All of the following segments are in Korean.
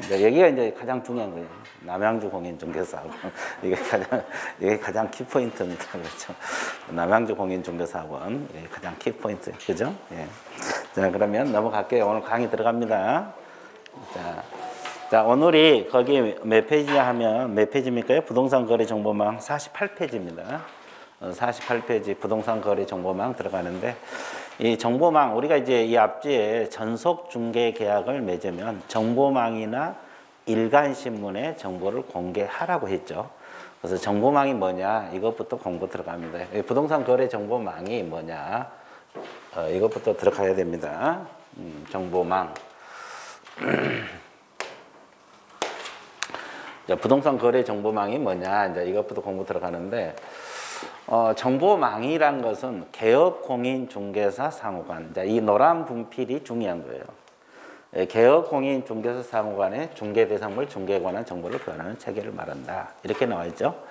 이제 여기가 이제 가장 중요한 거예요. 남양주 공인중개사하고 이게 가장 키포인트입니다. 그렇죠? 남양주 공인중개사학원 이게 가장 키포인트, 그죠? 예. 자, 그러면 넘어갈게요. 오늘 강의 들어갑니다. 자, 오늘이 거기 몇 페이지냐 하면 몇 페이지입니까? 부동산 거래 정보망 48페이지입니다. 48페이지 부동산 거래 정보망 들어가는데, 이 정보망, 우리가 이제 이 앞뒤에 전속 중개 계약을 맺으면 정보망이나 일간신문에 정보를 공개하라고 했죠. 그래서 정보망이 뭐냐, 이것부터 공부 들어갑니다. 부동산 거래 정보망이 뭐냐, 이것부터 들어가야 됩니다. 정보망. 부동산 거래 정보망이 뭐냐, 이제 이것부터 공부 들어가는데, 정보망이란 것은 개업공인중개사 상호간, 이 노란 분필이 중요한 거예요. 개업공인중개사 상호간의 중개대상물, 중개에 관한 정보를 교환하는 체계를 말한다. 이렇게 나와 있죠.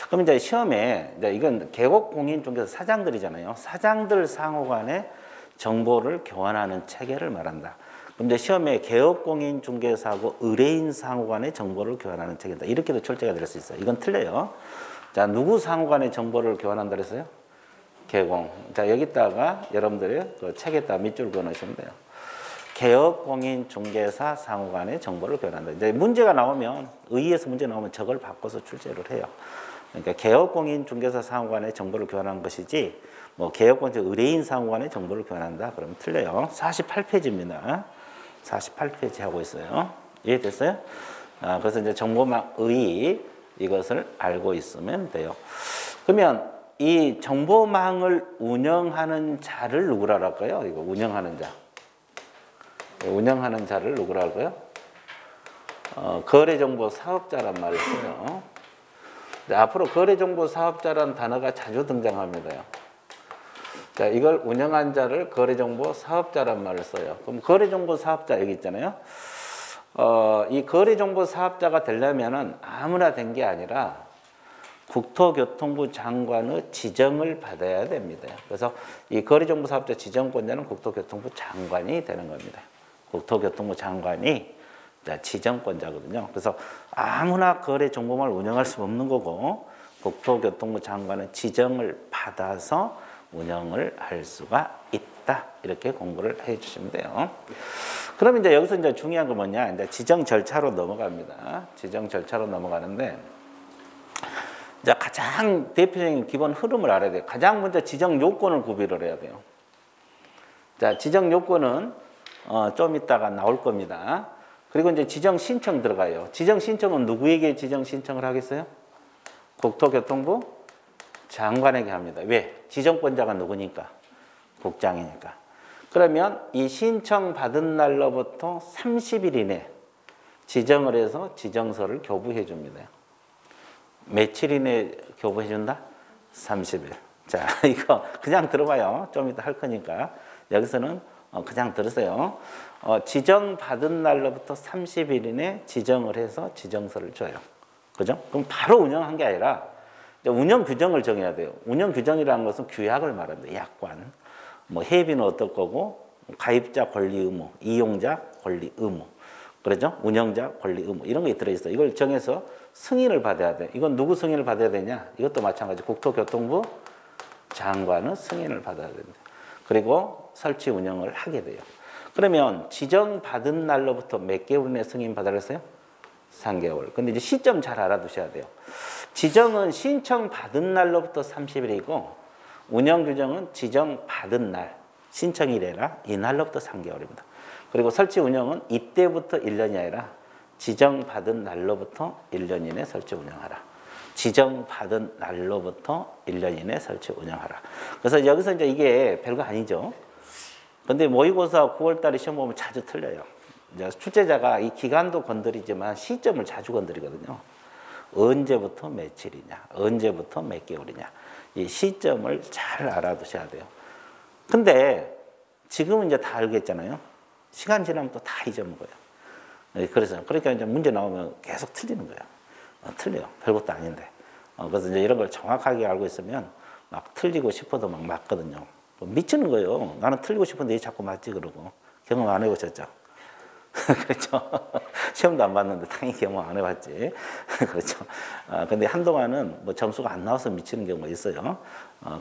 그럼 이제 시험에, 이건 개업공인중개사 사장들이잖아요. 사장들 상호간의 정보를 교환하는 체계를 말한다. 그럼 이제 시험에 개업공인중개사하고 의뢰인 상호간의 정보를 교환하는 체계다. 이렇게도 출제가 될 수 있어요. 이건 틀려요. 자, 누구 상호간의 정보를 교환한다 그랬어요? 개공. 자, 여기다가 여러분들이 그 책에다 밑줄 그어 놓으시면 돼요. 개업공인중개사 상호간의 정보를 교환한다. 이제 문제가 나오면, 의의에서 문제 나오면 저걸 바꿔서 출제를 해요. 그러니까 개업공인중개사 상호간의 정보를 교환한 것이지, 뭐 개업공인 의뢰인 상호간의 정보를 교환한다. 그러면 틀려요. 48페이지입니다. 48페이지 하고 있어요. 이해됐어요? 그래서 이제 정보망 의의, 이것을 알고 있으면 돼요. 그러면 이 정보망을 운영하는 자를 누구라 할까요? 이거 운영하는 자. 운영하는 자를 누구라 할까요? 거래정보 사업자란 말을 써요. 앞으로 거래정보 사업자란 단어가 자주 등장합니다. 자, 이걸 운영한 자를 거래정보 사업자란 말을 써요. 그럼 거래정보 사업자 여기 있잖아요. 이 거래정보 사업자가 되려면은 아무나 된 게 아니라 국토교통부 장관의 지정을 받아야 됩니다. 그래서 이 거래정보 사업자 지정권자는 국토교통부 장관이 되는 겁니다. 국토교통부 장관이 지정권자거든요. 그래서 아무나 거래정보망을 운영할 수 없는 거고, 국토교통부 장관의 지정을 받아서 운영을 할 수가 있다. 이렇게 공부를 해 주시면 돼요. 그럼 이제 여기서 이제 중요한 건 뭐냐, 이제 지정 절차로 넘어갑니다. 지정 절차로 넘어가는데, 이제 가장 대표적인 기본 흐름을 알아야 돼요. 가장 먼저 지정 요건을 구별을 해야 돼요. 자, 지정 요건은 좀 이따가 나올 겁니다. 그리고 이제 지정 신청 들어가요. 지정 신청은 누구에게 지정 신청을 하겠어요? 국토교통부 장관에게 합니다. 왜? 지정권자가 누구니까? 국장이니까. 그러면 이 신청 받은 날로부터 30일 이내 지정을 해서 지정서를 교부해 줍니다. 며칠 이내 교부해 준다? 30일. 자, 이거 그냥 들어봐요. 좀 이따 할 거니까. 여기서는 그냥 들으세요. 지정 받은 날로부터 30일 이내 지정을 해서 지정서를 줘요. 그죠? 그럼 바로 운영한 게 아니라 운영 규정을 정해야 돼요. 운영 규정이라는 것은 규약을 말합니다. 약관. 뭐 해비는 어떨 거고, 가입자 권리 의무, 이용자 권리 의무, 그렇죠? 운영자 권리 의무, 이런 게 들어있어요. 이걸 정해서 승인을 받아야 돼. 이건 누구 승인을 받아야 되냐? 이것도 마찬가지. 국토교통부 장관은 승인을 받아야 됩니다. 그리고 설치 운영을 하게 돼요. 그러면 지정받은 날로부터 몇 개월 내에 승인 받아냈어요? 3개월. 근데 이제 시점 잘 알아두셔야 돼요. 지정은 신청받은 날로부터 30일이고, 운영 규정은 지정받은 날, 신청일이라 이날로부터 3개월입니다. 그리고 설치 운영은 이때부터 1년이 아니라 지정받은 날로부터 1년 이내 설치 운영하라. 지정받은 날로부터 1년 이내 설치 운영하라. 그래서 여기서 이제 이게 별거 아니죠. 근데 모의고사 9월 달에 시험 보면 자주 틀려요. 이제 출제자가 이 기간도 건드리지만 시점을 자주 건드리거든요. 언제부터 며칠이냐, 언제부터 몇 개월이냐, 이 시점을 잘 알아두셔야 돼요. 근데 지금은 이제 다 알겠잖아요. 시간 지나면 또 다 잊어먹어요. 그래서 그러니까 이제 문제 나오면 계속 틀리는 거예요. 틀려요. 별것도 아닌데. 그래서 이제 이런 걸 정확하게 알고 있으면 막 틀리고 싶어도 막 맞거든요. 미치는 거예요. 나는 틀리고 싶은데 왜 자꾸 맞지 그러고. 경험 안 해보셨죠? 그렇죠. 시험도 안 봤는데 당연히 경험 안 해봤지. 그렇죠. 근데 한동안은 뭐 점수가 안 나와서 미치는 경우가 있어요.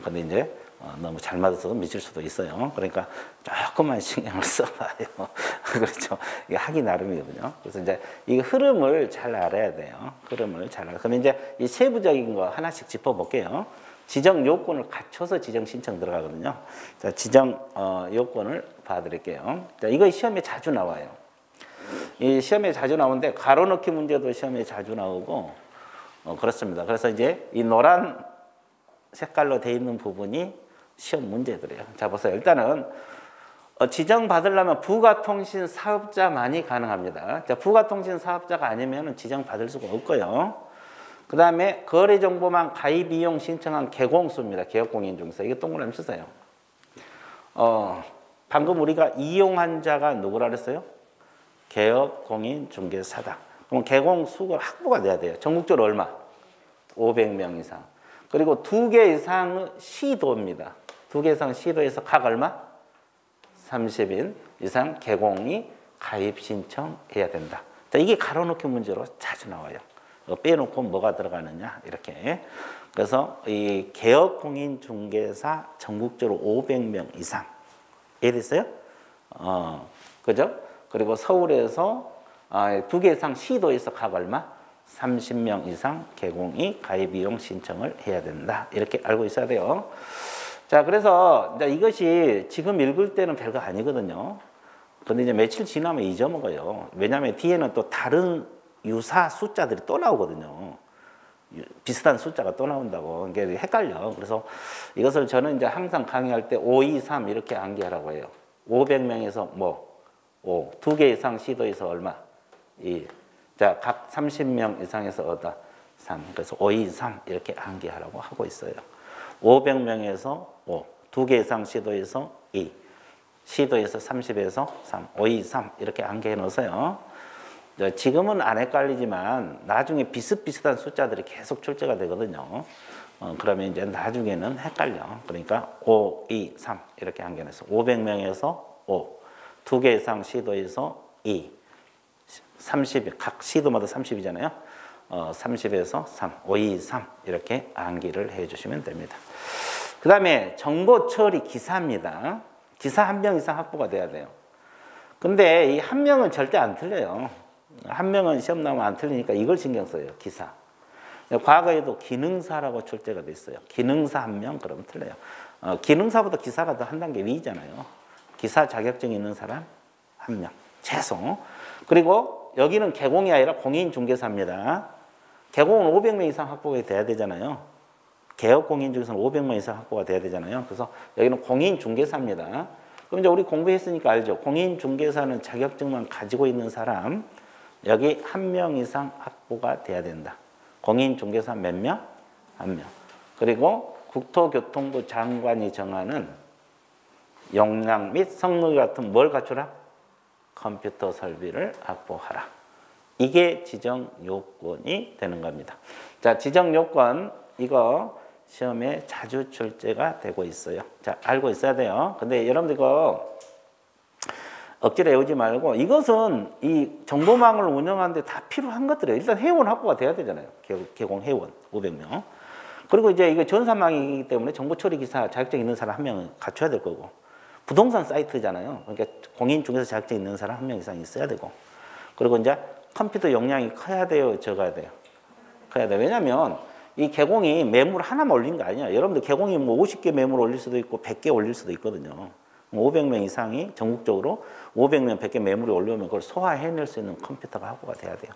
근데 이제 너무 잘 맞아서 미칠 수도 있어요. 그러니까 조금만 신경을 써봐요. 그렇죠. 이게 하기 나름이거든요. 그래서 이제 이 흐름을 잘 알아야 돼요. 흐름을 잘 알아. 그럼 이제 이 세부적인 거 하나씩 짚어볼게요. 지정 요건을 갖춰서 지정 신청 들어가거든요. 자, 지정 요건을 봐드릴게요. 자, 이거 시험에 자주 나와요. 이 시험에 자주 나오는데 가로넣기 문제도 시험에 자주 나오고 그렇습니다. 그래서 이제 이 노란 색깔로 되어 있는 부분이 시험 문제들이에요. 자, 보세요. 일단은 지정 받으려면 부가통신 사업자만이 가능합니다. 자, 부가통신 사업자가 아니면 지정 받을 수가 없고요. 그 다음에 거래정보망 가입 이용 신청한 개공수입니다. 개업공인중개사. 이게 동그라미 쓰세요. 방금 우리가 이용한 자가 누구라 그랬어요? 개업공인중개사다. 그럼 개공수가 확보가 돼야 돼요. 전국적으로 얼마? 500명 이상. 그리고 2개 이상 시도입니다. 2개 이상 시도에서 각 얼마? 30인 이상 개공이 가입 신청해야 된다. 자, 이게 가로넣기 문제로 자주 나와요. 빼놓고 뭐가 들어가느냐 이렇게. 그래서 이 개업공인중개사 전국적으로 500명 이상 이해됐어요? 그죠? 그리고 서울에서 2개 이상 시도에서 각 얼마? 30명 이상 개공이 가입 이용 신청을 해야 된다. 이렇게 알고 있어야 돼요. 자, 그래서 이제 이것이 지금 읽을 때는 별거 아니거든요. 근데 이제 며칠 지나면 잊어먹어요. 왜냐하면 뒤에는 또 다른 유사 숫자들이 또 나오거든요. 비슷한 숫자가 또 나온다고. 이게 헷갈려. 그래서 이것을 저는 이제 항상 강의할 때 5, 2, 3 이렇게 암기하라고 해요. 500명에서 뭐 5, 2개 이상 시도에서 얼마? 2. 자, 각 30명 이상에서 얻다 3. 그래서 5, 2, 3 이렇게 암기하라고 하고 있어요. 500명에서 5, 2개 이상 시도에서 2, 시도에서 30에서 3, 5, 2, 3 이렇게 암기해 놓으세요. 지금은 안 헷갈리지만 나중에 비슷비슷한 숫자들이 계속 출제가 되거든요. 그러면 이제 나중에는 헷갈려. 그러니까 5, 2, 3 이렇게 암기해서 500명에서 5, 2개 이상 시도에서 2, 30, 각 시도마다 30이잖아요. 30에서 3, 5, 2, 3 이렇게 암기를 해주시면 됩니다. 그 다음에 정보 처리 기사입니다. 기사 1명 이상 확보가 돼야 돼요. 근데 이 1명은 절대 안 틀려요. 1명은 시험 나오면 안 틀리니까 이걸 신경 써요. 기사. 과거에도 기능사라고 출제가 됐어요. 기능사 1명 그러면 틀려요. 기능사보다 기사가 더 한 단계 위잖아요. 기사 자격증 있는 사람 1명 최소. 그리고 여기는 개공이 아니라 공인중개사입니다. 개공은 500명 이상 확보가 돼야 되잖아요. 개업공인중개사는 500명 이상 확보가 돼야 되잖아요. 그래서 여기는 공인중개사입니다. 그럼 이제 우리 공부했으니까 알죠. 공인중개사는 자격증만 가지고 있는 사람 여기 1명 이상 확보가 돼야 된다. 공인중개사 몇 명? 1명. 그리고 국토교통부 장관이 정하는 역량 및 성능 같은 뭘 갖추라? 컴퓨터 설비를 확보하라. 이게 지정 요건이 되는 겁니다. 자, 지정 요건 이거 시험에 자주 출제가 되고 있어요. 자, 알고 있어야 돼요. 근데 여러분들 이거 억지로 외우지 말고 이것은 이 정보망을 운영하는데 다 필요한 것들이에요. 일단 회원 확보가 돼야 되잖아요. 개공 회원 500명. 그리고 이제 이거 전산망이기 때문에 정보처리 기사 자격증 있는 사람 1명은 갖춰야 될 거고. 부동산 사이트잖아요. 그러니까 공인중개사 자격증 있는 사람 1명 이상 있어야 되고. 그리고 이제 컴퓨터 용량이 커야 돼요, 적어야 돼요? 커야 돼요. 왜냐면 이 개공이 매물 하나만 올린 거 아니야. 여러분들 개공이 뭐 50개 매물 올릴 수도 있고 100개 올릴 수도 있거든요. 500명 이상이 전국적으로 500명, 100개 매물이 올려오면 그걸 소화해낼 수 있는 컴퓨터가 확보가 돼야 돼요.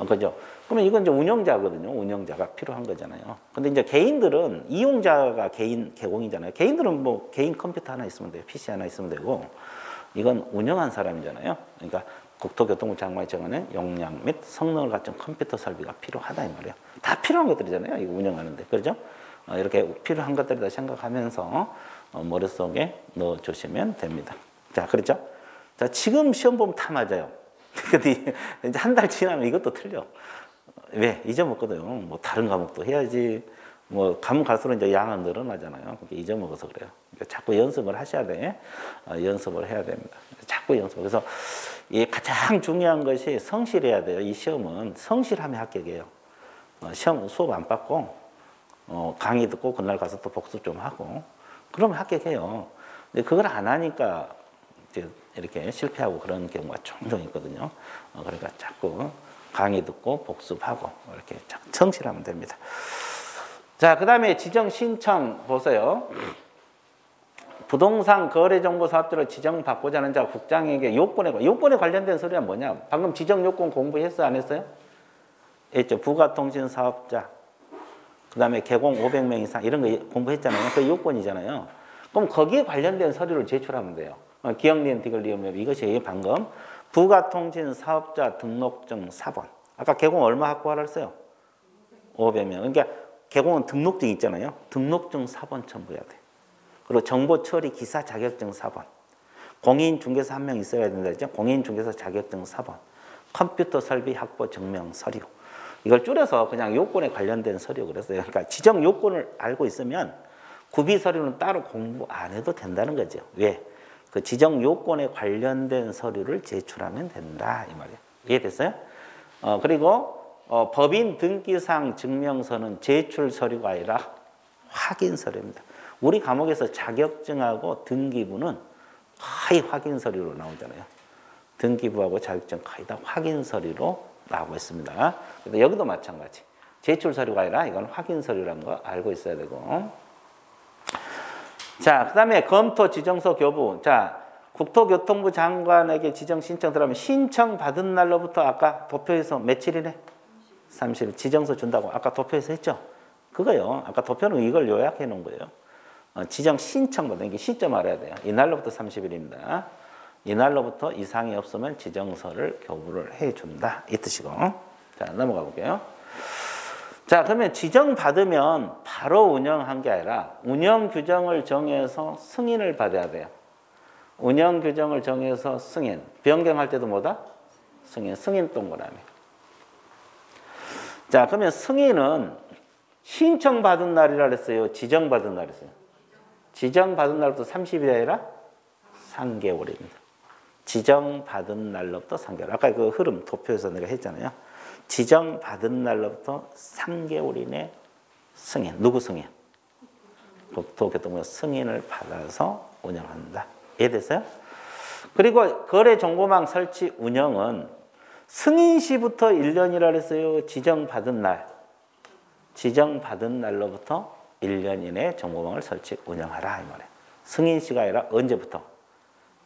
그죠? 그러면 이건 이제 운영자거든요. 운영자가 필요한 거잖아요. 근데 이제 개인들은 이용자가 개인 개공이잖아요. 개인들은 뭐 개인 컴퓨터 하나 있으면 돼요. PC 하나 있으면 되고 이건 운영한 사람이잖아요. 그러니까 국토교통부 장관이 정하는 역량 및 성능을 갖춘 컴퓨터 설비가 필요하다 이 말이에요. 다 필요한 것들이잖아요. 이거 운영하는데. 그렇죠? 이렇게 필요한 것들이다 생각하면서 머릿속에 넣어주시면 됩니다. 자, 그렇죠? 자, 지금 시험 보면 다 맞아요. 근데 이제 한 달 지나면 이것도 틀려. 왜? 잊어먹거든요. 뭐 다른 과목도 해야지. 뭐 가면 갈수록 이제 양은 늘어나잖아요. 그게 잊어먹어서 그래요. 그러니까 자꾸 연습을 하셔야 돼. 연습을 해야 됩니다. 자꾸 연습. 그래서 이 가장 중요한 것이 성실해야 돼요. 이 시험은 성실하면 합격이에요. 시험 수업 안 받고 강의 듣고 그날 가서 또 복습 좀 하고 그러면 합격해요. 근데 그걸 안 하니까 이제 이렇게 실패하고 그런 경우가 종종 있거든요. 그러니까 자꾸 강의 듣고 복습하고 이렇게 성실하면 됩니다. 자, 그 다음에 지정 신청 보세요. 부동산 거래정보 사업자로 지정받고자 하는 자 국장에게 요건에 관련된 소리가 뭐냐? 방금 지정 요건 공부했어 안 했어요? 했죠. 부가통신 사업자, 그 다음에 개공 500명 이상 이런 거 공부했잖아요. 그 요건이잖아요. 그럼 거기에 관련된 서류를 제출하면 돼요. 기억리은, 디귿리은 이것이 방금 부가통신 사업자 등록증 4번. 아까 개공 얼마 확보하라 했어요? 500명. 그러니까 개공은 등록증 있잖아요. 등록증 4번 첨부해야 돼. 그리고 정보처리 기사 자격증 4번. 공인중개사 1명 있어야 된다 했죠. 공인중개사 자격증 4번. 컴퓨터 설비 확보 증명 서류. 이걸 줄여서 그냥 요건에 관련된 서류 그랬어요. 그러니까 지정 요건을 알고 있으면 구비 서류는 따로 공부 안 해도 된다는 거죠. 왜? 그 지정 요건에 관련된 서류를 제출하면 된다 이 말이에요. 이해됐어요? 그리고 법인 등기상 증명서는 제출 서류가 아니라 확인 서류입니다. 우리 과목에서 자격증하고 등기부는 거의 확인 서류로 나오잖아요. 등기부하고 자격증 거의 다 확인 서류로 나오고 있습니다. 근데 여기도 마찬가지. 제출 서류가 아니라 이건 확인 서류라는 거 알고 있어야 되고. 자, 그 다음에 검토 지정서 교부. 자, 국토교통부 장관에게 지정 신청 들어가면 신청 받은 날로부터 아까 도표에서 며칠이네? 30일. 지정서 준다고 아까 도표에서 했죠? 그거요. 아까 도표는 이걸 요약해 놓은 거예요. 지정 신청 받은 게 시점 알아야 돼요. 이날로부터 30일입니다. 이날로부터 이상이 없으면 지정서를 교부를 해준다. 이 뜻이고. 자, 넘어가 볼게요. 자, 그러면 지정 받으면 바로 운영한 게 아니라 운영 규정을 정해서 승인을 받아야 돼요. 운영 규정을 정해서 승인. 변경할 때도 뭐다? 승인 동그라미. 자, 그러면 승인은 신청받은 날이라 그랬어요? 지정받은 날이었어요? 지정받은 날부터 30일이 아니라 3개월입니다. 지정받은 날로부터 3개월. 아까 그 흐름 도표에서 내가 했잖아요. 지정받은 날로부터 3개월 이내 승인. 누구 승인? 국토교통부 승인을 받아서 운영한다. 이해됐어요? 그리고 거래정보망 설치 운영은 승인 시부터 1년이라 했어요. 지정받은 날. 지정받은 날로부터 1년 이내 정보망을 설치 운영하라 이 말이에요. 승인 시가 아니라 언제부터?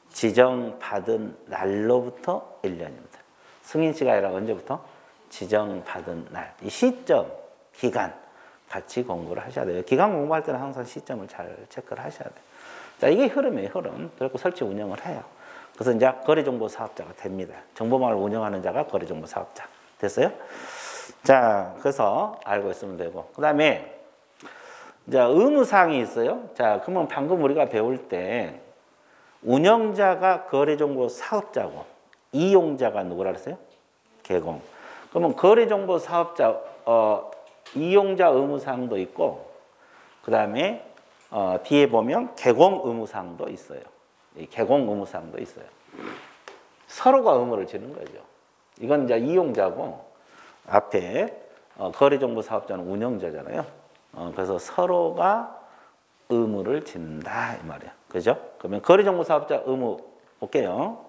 지정받은 날로부터 1년입니다. 승인 시가 아니라 언제부터? 지정받은 날. 이 시점, 기간 같이 공부를 하셔야 돼요. 기간 공부할 때는 항상 시점을 잘 체크를 하셔야 돼요. 자, 이게 흐름이에요, 흐름. 그리고 설치 운영을 해요. 그래서 이제 거래정보 사업자가 됩니다. 정보망을 운영하는 자가 거래정보 사업자. 됐어요? 자, 그래서 알고 있으면 되고. 그 다음에 이제 의무사항이 있어요. 자, 그러면 방금 우리가 배울 때 운영자가 거래정보 사업자고 이용자가 누구라 그랬어요? 개공. 그러면 거래정보 사업자 이용자 의무사항도 있고 그 다음에 뒤에 보면 개공 의무사항도 있어요. 이 개공 의무사항도 있어요. 서로가 의무를 지는 거죠. 이건 이제 이용자고 앞에 거래정보 사업자는 운영자잖아요. 그래서 서로가 의무를 짓는다 이 말이야. 그죠? 그러면 거래정보 사업자 의무 볼게요.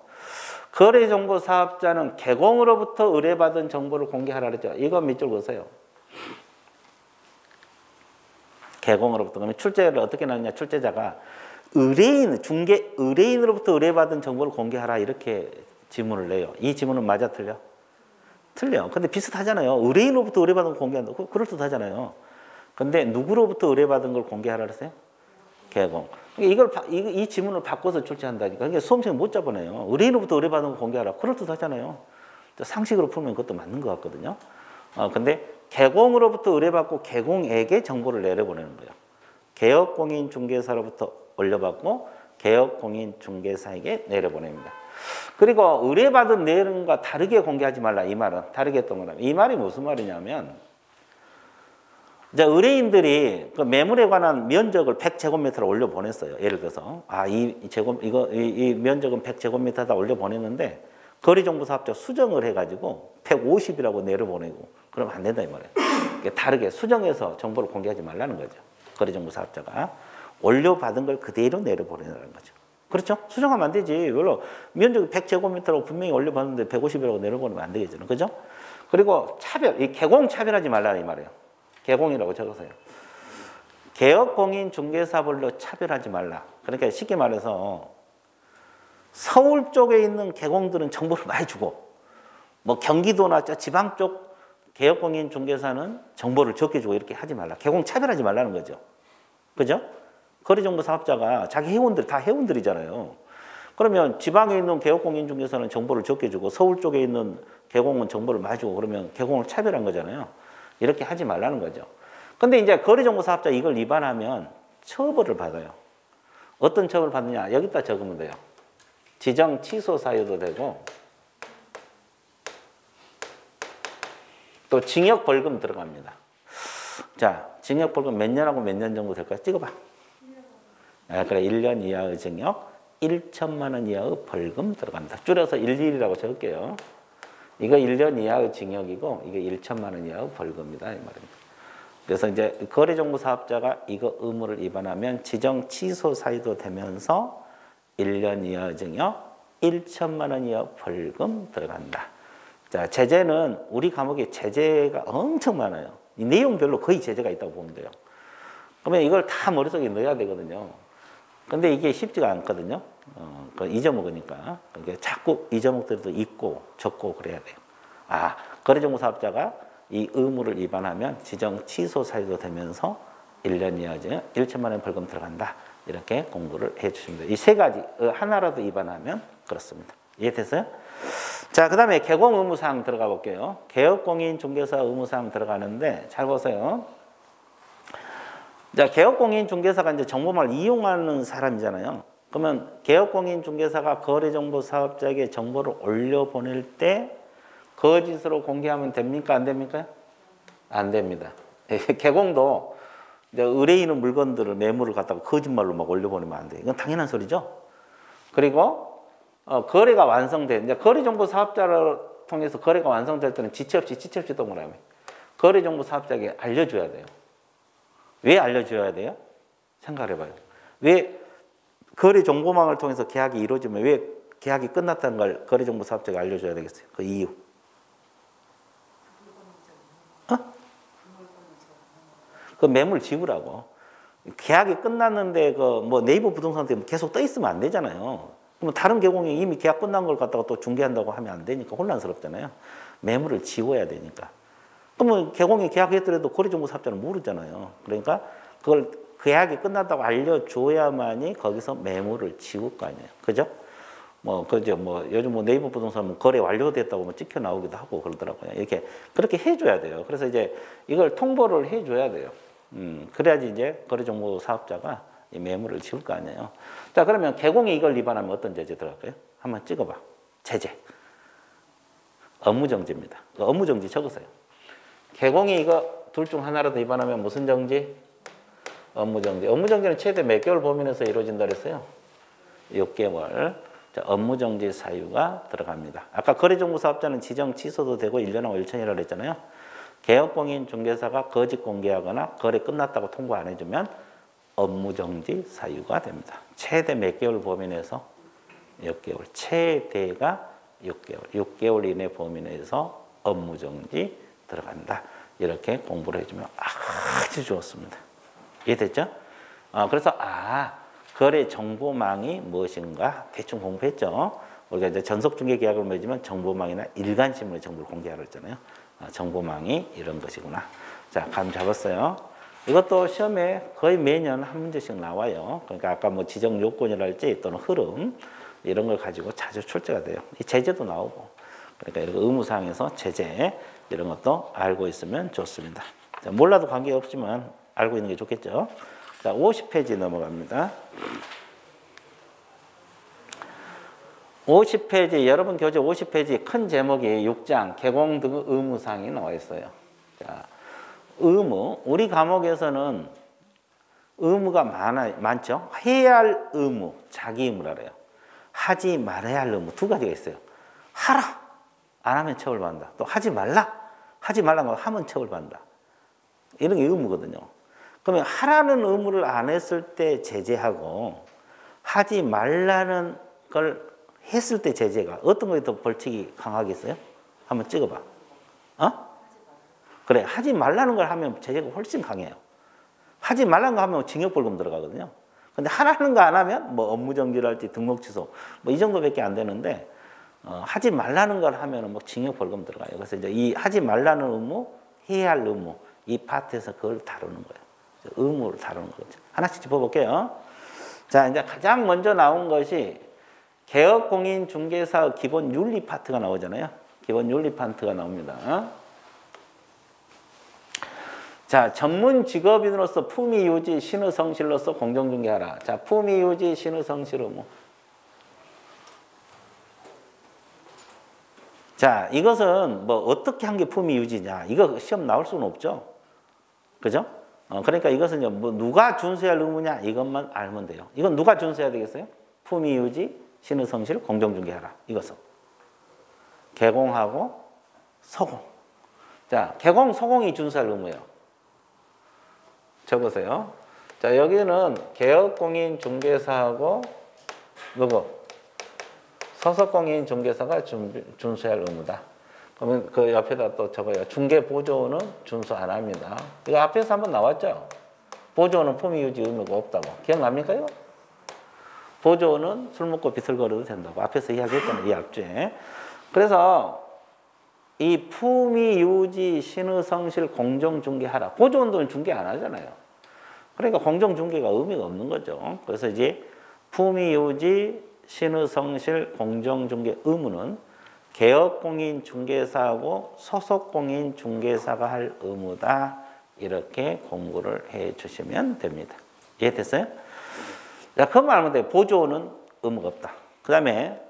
거래정보 사업자는 개공으로부터 의뢰받은 정보를 공개하라 그랬죠. 이거 밑줄 그으세요. 개공으로부터. 그러면 출제를 어떻게 나느냐. 출제자가 의뢰인으로부터 의뢰받은 정보를 공개하라 이렇게 지문을 내요. 이 지문은 맞아 틀려? 틀려. 근데 비슷하잖아요. 의뢰인으로부터 의뢰받은 걸 공개한다. 그럴듯하잖아요. 근데 누구로부터 의뢰받은 걸 공개하라 그랬어요? 개공. 이 지문을 바꿔서 출제한다니까. 그러니까 수험생이 못 잡아내요. 의뢰인으로부터 의뢰받은 걸 공개하라. 그럴듯하잖아요. 상식으로 풀면 그것도 맞는 것 같거든요. 근데 개공으로부터 의뢰받고 개공에게 정보를 내려보내는 거예요. 개업공인중개사로부터 올려받고 개업공인중개사에게 내려보냅니다. 그리고 의뢰받은 내용과 다르게 공개하지 말라. 이 말은 다르게 했던 거라면 이 말이 무슨 말이냐면 이제 의뢰인들이 그 매물에 관한 면적을 100제곱미터로 올려 보냈어요. 예를 들어서 이 면적은 100제곱미터다 올려 보냈는데 거래정보사업자 수정을 해가지고 150이라고 내려보내고 그러면 안 된다 이 말이에요. 다르게 수정해서 정보를 공개하지 말라는 거죠. 거래정보사업자가 올려받은 걸 그대로 내려보내라는 거죠. 그렇죠? 수정하면 안 되지. 별로 면적이 100제곱미터라고 분명히 올려봤는데 150이라고 내려보내면 안 되겠죠. 그죠? 그리고 이 개공 차별하지 말라는 이 말이에요. 개공이라고 적으세요. 개업공인중개사별로 차별하지 말라. 그러니까 쉽게 말해서 서울 쪽에 있는 개공들은 정보를 많이 주고 뭐 경기도나 지방 쪽 개업공인중개사는 정보를 적게 주고 이렇게 하지 말라. 개공 차별하지 말라는 거죠. 그죠? 거래정보사업자가 자기 회원들 다 회원들이잖아요. 그러면 지방에 있는 개업공인중개사는 정보를 적게 주고 서울 쪽에 있는 개공은 정보를 많이 주고 그러면 개공을 차별한 거잖아요. 이렇게 하지 말라는 거죠. 근데 이제 거래정보사업자 이걸 위반하면 처벌을 받아요. 어떤 처벌을 받느냐? 여기다 적으면 돼요. 지정 취소 사유도 되고 또 징역 벌금 들어갑니다. 자, 징역 벌금 몇 년하고 몇 년 정도 될까요? 찍어봐. 그래, 1년 이하의 징역, 1천만 원 이하의 벌금 들어간다. 줄여서 11이라고 적을게요. 이거 1년 이하의 징역이고 이게 1천만 원 이하의 벌금이다 이 말입니다. 그래서 이제 거래정보사업자가 이거 의무를 위반하면 지정 취소 사유도 되면서 1년 이하의 징역, 1천만 원 이하 벌금 들어간다. 자, 제재는 우리 과목에 제재가 엄청 많아요. 이 내용별로 거의 제재가 있다고 보면 돼요. 그러면 이걸 다 머릿속에 넣어야 되거든요. 근데 이게 쉽지가 않거든요. 잊어먹으니까. 그러니까 자꾸 잊어먹더라도 읽고 적고 그래야 돼요. 거래정보사업자가 이 의무를 위반하면 지정 취소 사유도 되면서 1년 이하죠. 1천만 원 벌금 들어간다. 이렇게 공부를 해 주시면 돼요. 이 세 가지 하나라도 위반하면 그렇습니다. 이해됐어요? 자, 그 다음에 개공 의무사항 들어가 볼게요. 개업공인중개사 의무사항 들어가는데 잘 보세요. 자, 개업공인중개사가 이제 정보망을 이용하는 사람이잖아요. 그러면 개업공인중개사가 거래정보사업자에게 정보를 올려보낼 때 거짓으로 공개하면 됩니까? 안 됩니까? 안 됩니다. 개공도 이제 의뢰인의 물건들을 매물을 갖다가 거짓말로 막 올려보내면 안 돼요. 이건 당연한 소리죠. 그리고 거래가 완성된 이제 거래정보사업자를 통해서 거래가 완성될 때는 지체 없이 동그라미. 거래정보사업자에게 알려줘야 돼요. 왜 알려줘야 돼요? 생각을 해봐요. 왜 거래정보망을 통해서 계약이 이루어지면 왜 계약이 끝났다는 걸 거래정보사업자에게 알려줘야 되겠어요? 그 이유. 그 매물 지우라고. 계약이 끝났는데 뭐 네이버 부동산 때문에 계속 떠 있으면 안 되잖아요. 그럼 다른 개공이 이미 계약 끝난 걸 갖다가 또 중개한다고 하면 안 되니까 혼란스럽잖아요. 매물을 지워야 되니까. 그러면 개공이 계약했더라도 거래정보사업자는 모르잖아요. 그러니까 그걸 계약이 끝났다고 알려줘야만이 거기서 매물을 지울 거 아니에요. 그죠? 요즘 네이버 부동산 거래 완료됐다고 찍혀 나오기도 하고 그러더라고요. 그렇게 해줘야 돼요. 그래서 이제 이걸 통보를 해줘야 돼요. 그래야지 이제 거래정보 사업자가 이 매물을 지울 거 아니에요. 자, 그러면 개공이 이걸 위반하면 어떤 제재 들어갈까요? 한번 찍어봐. 제재. 업무정지입니다. 업무정지 적으세요. 개공이 이거 둘 중 하나라도 위반하면 무슨 정지? 업무정지. 업무정지는 최대 몇 개월 범위내에서 이루어진다 그랬어요? 6개월. 자, 업무정지 사유가 들어갑니다. 아까 거래정보사업자는 지정 취소도 되고 1년하고 1천이라고 그랬잖아요. 개업공인중개사가 거짓 공개하거나 거래 끝났다고 통보 안 해주면 업무정지 사유가 됩니다. 최대 몇 개월 범위 내에서 6개월. 최대가 6개월. 6개월 이내 범위 내에서 업무정지 들어간다. 이렇게 공부를 해주면 아주 좋습니다. 이해됐죠? 그래서 거래 정보망이 무엇인가 대충 공부했죠. 우리가 이제 전속중개계약을 맺으면 정보망이나 일간신문의 정보를 공개하라 했잖아요. 정보망이 이런 것이구나. 자, 감 잡았어요. 이것도 시험에 거의 매년 한 문제씩 나와요. 그러니까 아까 뭐 지정 요건이랄지 또는 흐름 이런 걸 가지고 자주 출제가 돼요. 이 제재도 나오고. 그러니까 이런 의무사항에서 제재 이런 것도 알고 있으면 좋습니다. 자, 몰라도 관계없지만 알고 있는 게 좋겠죠. 자, 50페이지 넘어갑니다. 50페이지, 여러분 교재 50페이지 큰 제목이 6장 개공 등 의무사항이 나와 있어요. 자, 의무. 우리 과목에서는 의무가 많죠. 해야 할 의무, 자기 의무라 그래요. 하지 말아야 할 의무 두 가지가 있어요. 하라. 안 하면 처벌받는다. 또 하지 말라. 하지 말라고 하면 처벌받는다. 이런 게 의무거든요. 그러면 하라는 의무를 안 했을 때 제재하고 하지 말라는 걸 했을 때 제재가 어떤 거에 더 벌칙이 강하겠어요? 한번 찍어봐. 어? 그래, 하지 말라는 걸 하면 제재가 훨씬 강해요. 하지 말라는 거 하면 징역벌금 들어가거든요. 근데 하라는 거 안 하면 뭐 업무정지랄지 등록 취소 뭐 이 정도밖에 안 되는데 하지 말라는 걸 하면 뭐 징역벌금 들어가요. 그래서 이제 이 하지 말라는 의무, 해야 할 의무 이 파트에서 그걸 다루는 거예요. 의무를 다루는 거죠. 하나씩 짚어볼게요. 자, 이제 가장 먼저 나온 것이 개업공인중개사의 기본 윤리 파트가 나오잖아요. 기본 윤리 파트가 나옵니다. 자, 전문 직업인으로서 품위 유지, 신의 성실로서 공정중개하라. 자, 품위 유지, 신의 성실 의무. 자, 이것은 뭐 어떻게 한 게 품위 유지냐? 이거 시험 나올 수는 없죠. 그죠? 그러니까 이것은 뭐 누가 준수해야 할 의무냐? 이것만 알면 돼요. 이건 누가 준수해야 되겠어요? 품위 유지, 신의 성실, 공정중개하라. 이것은. 개공하고 서공. 자, 개공, 서공이 준수할 의무예요. 적으세요. 자, 여기는 개업공인중개사하고 누구? 소속공인중개사가 준수해야 할 의무다. 그러면 그 옆에다 또 적어요. 중개보조원은 준수 안 합니다. 이거 앞에서 한번 나왔죠? 보조원은 품위유지 의무가 없다고. 기억납니까 이거? 보조원은 술 먹고 비틀거려도 된다고. 앞에서 이야기했잖아요. 이 앞주에. 그래서 이 품위유지, 신의성실, 공정중개하라. 보조원들은 중개 안 하잖아요. 그러니까 공정중개가 의미가 없는 거죠. 그래서 이제 품위유지, 신의성실, 공정중개 의무는 개업공인중개사하고 소속공인중개사가 할 의무다. 이렇게 공부를 해 주시면 됩니다. 이해됐어요? 자, 그만 하면 돼요. 보조원은 의무가 없다. 그 다음에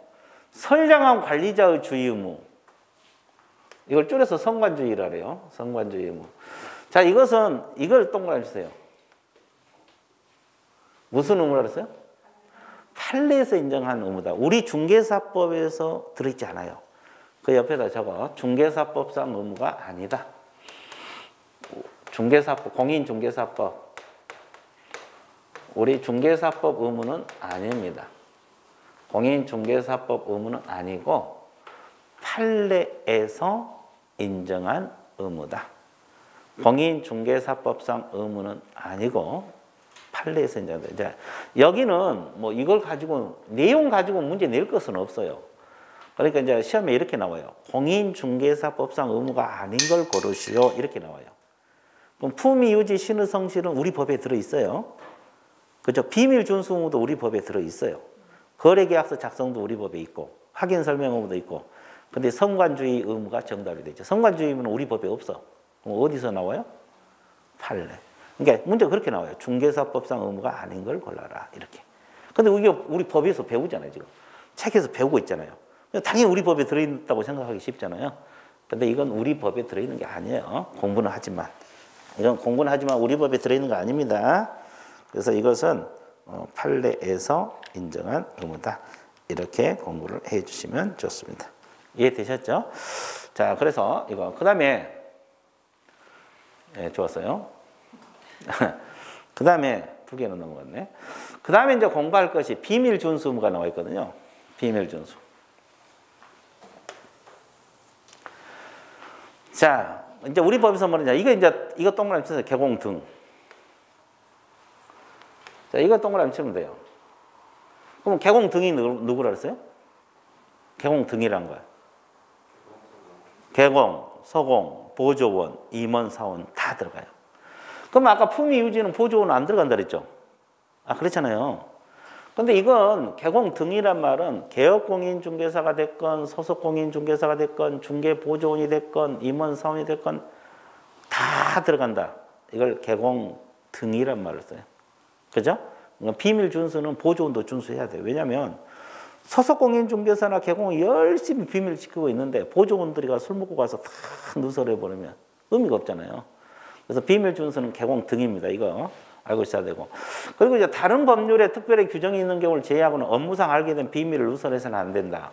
선량한 관리자의 주의 의무. 이걸 줄여서 성관주의라 그래요. 성관주의 의무. 자, 이걸 동그라미 주세요. 무슨 의무라 그랬어요? 판례에서 인정한 의무다. 우리 중개사법에서 들어있지 않아요. 그 옆에다 적어. 중개사법상 의무가 아니다. 중개사법, 공인중개사법. 우리 중개사법 의무는 아닙니다. 공인중개사법 의무는 아니고 판례에서 인정한 의무다. 공인중개사법상 의무는 아니고 판례에서 인정한다. 이제 여기는 뭐 이걸 가지고 내용 가지고 문제 낼 것은 없어요. 그러니까 이제 시험에 이렇게 나와요. 공인중개사법상 의무가 아닌 걸 고르시오. 이렇게 나와요. 그럼 품위유지, 신의성실은 우리 법에 들어 있어요. 그죠? 비밀준수 의무도 우리 법에 들어 있어요. 거래계약서 작성도 우리 법에 있고 확인설명 의무도 있고. 근데 성관주의 의무가 정답이 되죠. 성관주의 의무는 우리 법에 없어. 그럼 어디서 나와요? 판례. 그러니까 문제가 그렇게 나와요. 중개사법상 의무가 아닌 걸 골라라. 이렇게. 근데 이게 우리 법에서 배우잖아요, 지금. 책에서 배우고 있잖아요. 당연히 우리 법에 들어있다고 생각하기 쉽잖아요. 근데 이건 우리 법에 들어있는 게 아니에요. 공부는 하지만. 이건 공부는 하지만 우리 법에 들어있는 거 아닙니다. 그래서 이것은 판례에서 인정한 의무다. 이렇게 공부를 해 주시면 좋습니다. 이해되셨죠? 자, 그래서 이거. 그 다음에, 예, 좋았어요. 그 다음에, 두 개는 넘어갔네. 그 다음에 이제 공부할 것이 비밀준수 의무가 나와 있거든요. 비밀준수. 자, 이제 우리 법에서 뭐냐. 이거 동그라미 쳐서 개공 등. 자, 이거 동그라미 치면 돼요. 그럼 개공 등이 누구라 그랬어요? 개공 등이란 거야. 개공, 서공, 보조원, 임원, 사원 다 들어가요. 그럼 아까 품위유지는 보조원 안 들어간다 그랬죠? 아, 그렇잖아요. 근데 이건 개공 등이란 말은 개업공인중개사가 됐건 소속공인중개사가 됐건 중개보조원이 됐건 임원, 사원이 됐건 다 들어간다. 이걸 개공 등이란 말을 써요. 그죠? 그러니까 비밀준수는 보조원도 준수해야 돼요. 왜냐하면 소속공인중개사나 개공은 열심히 비밀을 지키고 있는데 보조원들이 술 먹고 가서 다 누설해버리면 의미가 없잖아요. 그래서 비밀 준수는 개공 등입니다. 이거 알고 있어야 되고. 그리고 이제 다른 법률에 특별히 규정이 있는 경우를 제외하고는 업무상 알게 된 비밀을 누설해서는 안 된다.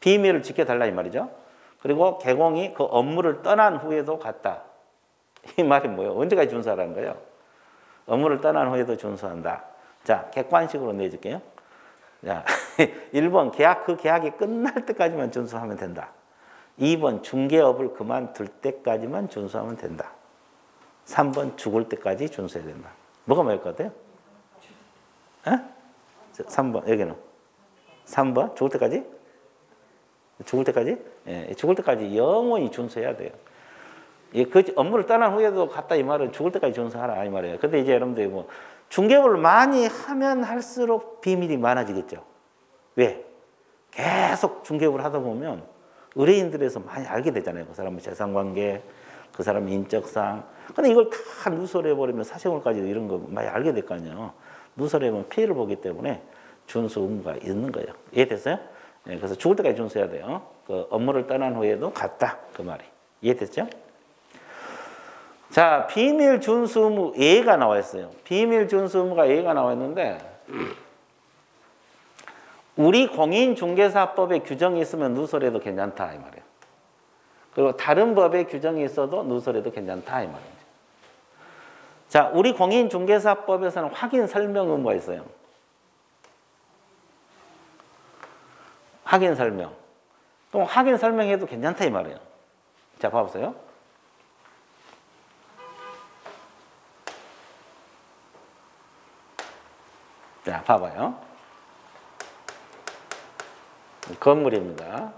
비밀을 지켜달라 이 말이죠. 그리고 개공이 그 업무를 떠난 후에도 같다. 이 말이 뭐예요? 언제까지 준수하라는 거예요? 업무를 떠난 후에도 준수한다. 자, 객관식으로 내줄게요. 자, 1번 그 계약이 끝날 때까지만 준수하면 된다. 2번 중개업을 그만둘 때까지만 준수하면 된다. 3번 죽을 때까지 준수해야 된다. 뭐가 맞을 것 같아요? 3번 여기는 3번 죽을 때까지? 죽을 때까지? 예, 죽을 때까지 영원히 준수해야 돼요. 그 업무를 떠난 후에도 갔다 이 말은 죽을 때까지 준수하라 이 말이에요. 근데 이제 여러분들이 뭐 중개업을 많이 하면 할수록 비밀이 많아지겠죠. 왜? 계속 중개업을 하다 보면 의뢰인들에서 많이 알게 되잖아요. 그 사람의 재산관계, 그 사람의 인적사항. 근데 이걸 다 누설해버리면 사생활까지도 이런 거 많이 알게 될 거 아니에요. 누설해보면 피해를 보기 때문에 준수 의무가 있는 거예요. 이해됐어요? 네, 그래서 죽을 때까지 준수해야 돼요. 그 업무를 떠난 후에도 같다. 그 말이. 이해됐죠? 자, 비밀 준수 의무 예가 나와 있어요. 비밀 준수 의무가 예가 나와 있는데 우리 공인중개사법에 규정이 있으면 누설해도 괜찮다 이 말이에요. 그리고 다른 법에 규정이 있어도 누설해도 괜찮다 이 말이에요. 자, 우리 공인중개사법에서는 확인 설명 의무가 있어요. 확인 설명. 그럼 확인 설명해도 괜찮다 이 말이에요. 자, 봐보세요. 자, 봐봐요. 건물입니다.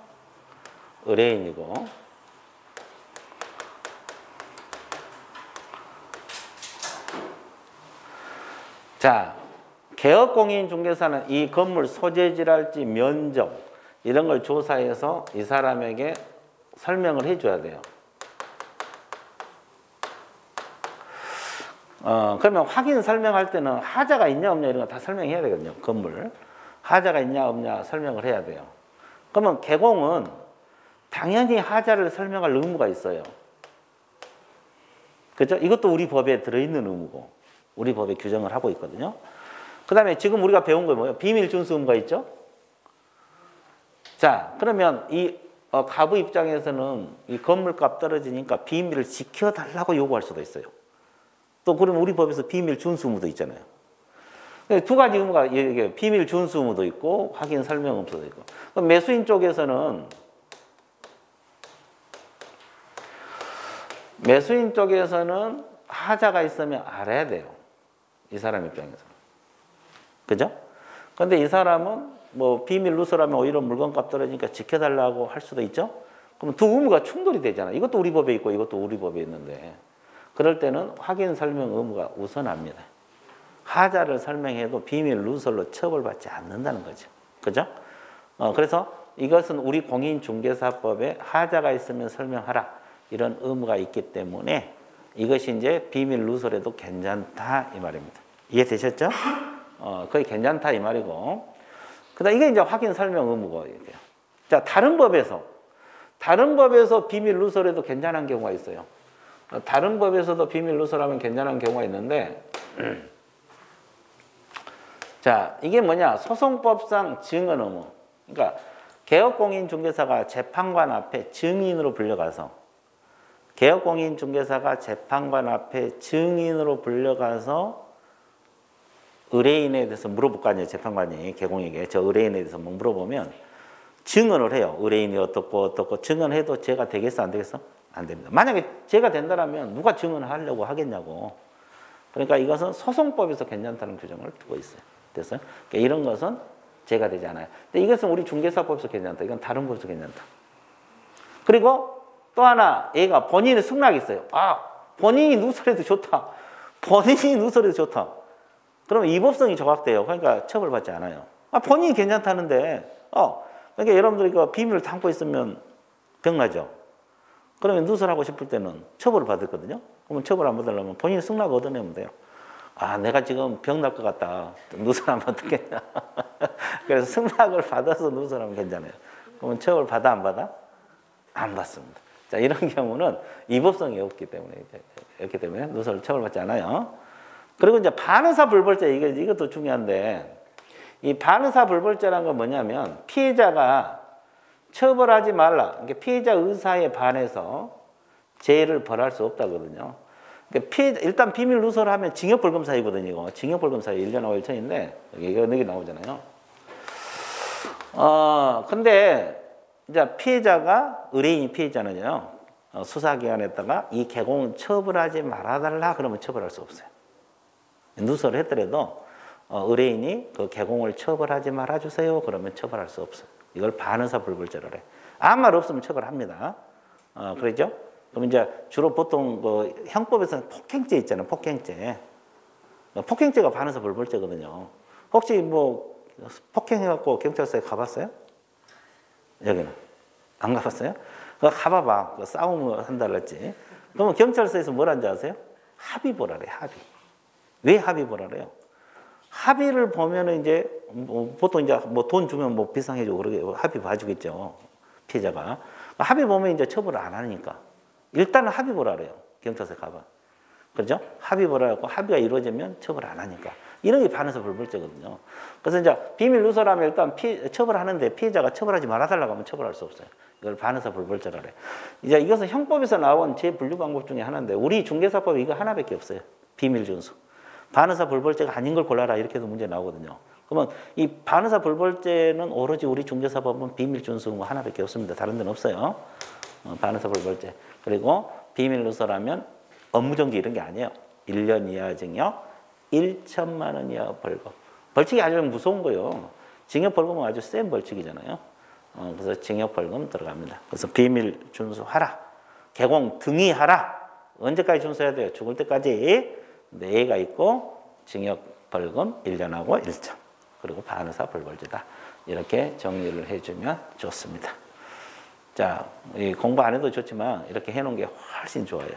의뢰인이고. 자, 개업공인중개사는 이 건물 소재지랄지 면적 이런 걸 조사해서 이 사람에게 설명을 해줘야 돼요. 그러면 확인 설명할 때는 하자가 있냐 없냐 이런 거 다 설명해야 되거든요. 건물. 하자가 있냐 없냐 설명을 해야 돼요. 그러면 개공은 당연히 하자를 설명할 의무가 있어요. 그죠? 이것도 우리 법에 들어있는 의무고 우리 법에 규정을 하고 있거든요. 그 다음에 지금 우리가 배운 거 뭐예요? 비밀 준수 의무가 있죠? 자, 그러면 이 가부 입장에서는 이 건물값 떨어지니까 비밀을 지켜달라고 요구할 수도 있어요. 또 그러면 우리 법에서 비밀 준수 의무도 있잖아요. 두 가지 의무가 이게 비밀 준수 의무도 있고 확인 설명 의무도 있고. 그럼 매수인 쪽에서는 하자가 있으면 알아야 돼요. 이 사람 입장에서. 그죠? 근데 이 사람은 뭐 비밀 누설하면 오히려 물건값 떨어지니까 지켜달라고 할 수도 있죠? 그럼 두 의무가 충돌이 되잖아. 이것도 우리 법에 있고 이것도 우리 법에 있는데. 그럴 때는 확인 설명 의무가 우선합니다. 하자를 설명해도 비밀 누설로 처벌받지 않는다는 거죠. 그죠? 그래서 이것은 우리 공인중개사법에 하자가 있으면 설명하라. 이런 의무가 있기 때문에 이것이 이제 비밀 누설에도 괜찮다 이 말입니다. 이해되셨죠? 거의 괜찮다 이 말이고. 그다음 이게 이제 확인 설명 의무고. 자, 다른 법에서 비밀 누설에도 괜찮은 경우가 있어요. 다른 법에서도 비밀 누설하면 괜찮은 경우가 있는데, 자, 이게 뭐냐? 소송법상 증언 의무. 그러니까 개업공인중개사가 재판관 앞에 증인으로 불려가서 의뢰인에 대해서 물어볼 거 아니에요. 재판관이 개공에게 저 의뢰인에 대해서 뭐 물어보면 증언을 해요. 의뢰인이 어떻고 증언해도 죄가 되겠어 안 되겠어? 안 됩니다. 만약에 죄가 된다면 누가 증언하려고 하겠냐고. 그러니까 이것은 소송법에서 괜찮다는 규정을 두고 있어요. 됐어요? 그러니까 이런 것은 죄가 되지 않아요. 근데 이것은 우리 중개사법에서 괜찮다. 이건 다른 법에서 괜찮다. 그리고 또 하나 얘가 본인의 승낙이 있어요. 아, 본인이 누설해도 좋다. 그러면 이법성이 조각돼요. 그러니까 처벌받지 않아요. 아, 본인이 괜찮다는데 그러니까 여러분들이 그 비밀을 담고 있으면 병나죠. 그러면 누설하고 싶을 때는 처벌을 받았거든요. 그러면 처벌 안 받으려면 본인이 승낙 얻어내면 돼요. 아, 내가 지금 병날 것 같다. 누설하면 어떻겠냐. 그래서 승낙을 받아서 누설하면 괜찮아요. 그러면 처벌 받아 안 받아? 안 받습니다. 자, 이런 경우는 위법성이 없기 때문에 누설 처벌받지 않아요. 그리고 이제 반의사 불벌죄, 이것도 중요한데, 이 반의사 불벌죄라는 건 뭐냐면 피해자가 처벌하지 말라, 그러니까 피해자 의사에 반해서 죄를 벌할 수 없다거든요. 그러니까 일단 비밀 누설을 하면 징역벌금 사유거든요. 이거 징역벌금 사유 1년하고 1천인데 이거 여기 나오잖아요. 근데 이제 피해자가 의뢰인이 피해자는요, 수사기관에다가 이 개공 처벌하지 말아달라 그러면 처벌할 수 없어요. 누설을 했더라도 의뢰인이 그 개공을 처벌하지 말아주세요 그러면 처벌할 수 없어요. 이걸 반의사 불벌죄로 해. 아무 말 없으면 처벌합니다. 그러죠? 그럼 이제 주로 보통 그 형법에서는 폭행죄 있잖아요. 폭행죄. 폭행죄가 반의사 불벌죄거든요. 혹시 뭐 폭행해갖고 경찰서에 가봤어요? 여기는 안 가봤어요? 가봐봐. 싸움을 한다 그랬지. 그러면 경찰서에서 뭘 한지 아세요? 합의 보라 그래. 합의. 왜 합의 보라 그래요? 합의를 보면은 이제 보통 이제 뭐 돈 주면 뭐 비상해주고 그러게 합의 봐주겠죠. 피해자가. 합의 보면 이제 처벌을 안 하니까. 일단은 합의 보라 그래요. 경찰서에 가봐. 그렇죠? 합의 보라 하고 합의가 이루어지면 처벌 안 하니까. 이런 게 반의사 불벌죄거든요. 그래서 이제 비밀 누설하면 일단 처벌하는데 피해자가 처벌하지 말아달라고 하면 처벌할 수 없어요. 이걸 반의사 불벌죄라 그래. 이제 이것은 형법에서 나온 재분류 방법 중에 하나인데 우리 중개사법에 이거 하나밖에 없어요. 비밀 준수. 반의사 불벌죄가 아닌 걸 골라라 이렇게 해도 문제 나오거든요. 그러면 이 반의사 불벌죄는 오로지 우리 중개사법은 비밀 준수 뭐 하나밖에 없습니다. 다른 데는 없어요. 반의사 불벌죄. 그리고 비밀 누설하면 업무정지 이런 게 아니에요. 1년 이하 징역, 1천만 원 이하 벌금. 벌칙이 아주 무서운 거예요. 징역 벌금은 아주 센 벌칙이잖아요. 그래서 징역 벌금 들어갑니다. 그래서 비밀 준수하라. 개공 등의하라. 언제까지 준수해야 돼요? 죽을 때까지. 내가 있고 징역 벌금 1년하고 1천. 그리고 반의사 불벌죄다. 이렇게 정리를 해주면 좋습니다. 자, 공부 안 해도 좋지만 이렇게 해놓은 게 훨씬 좋아요.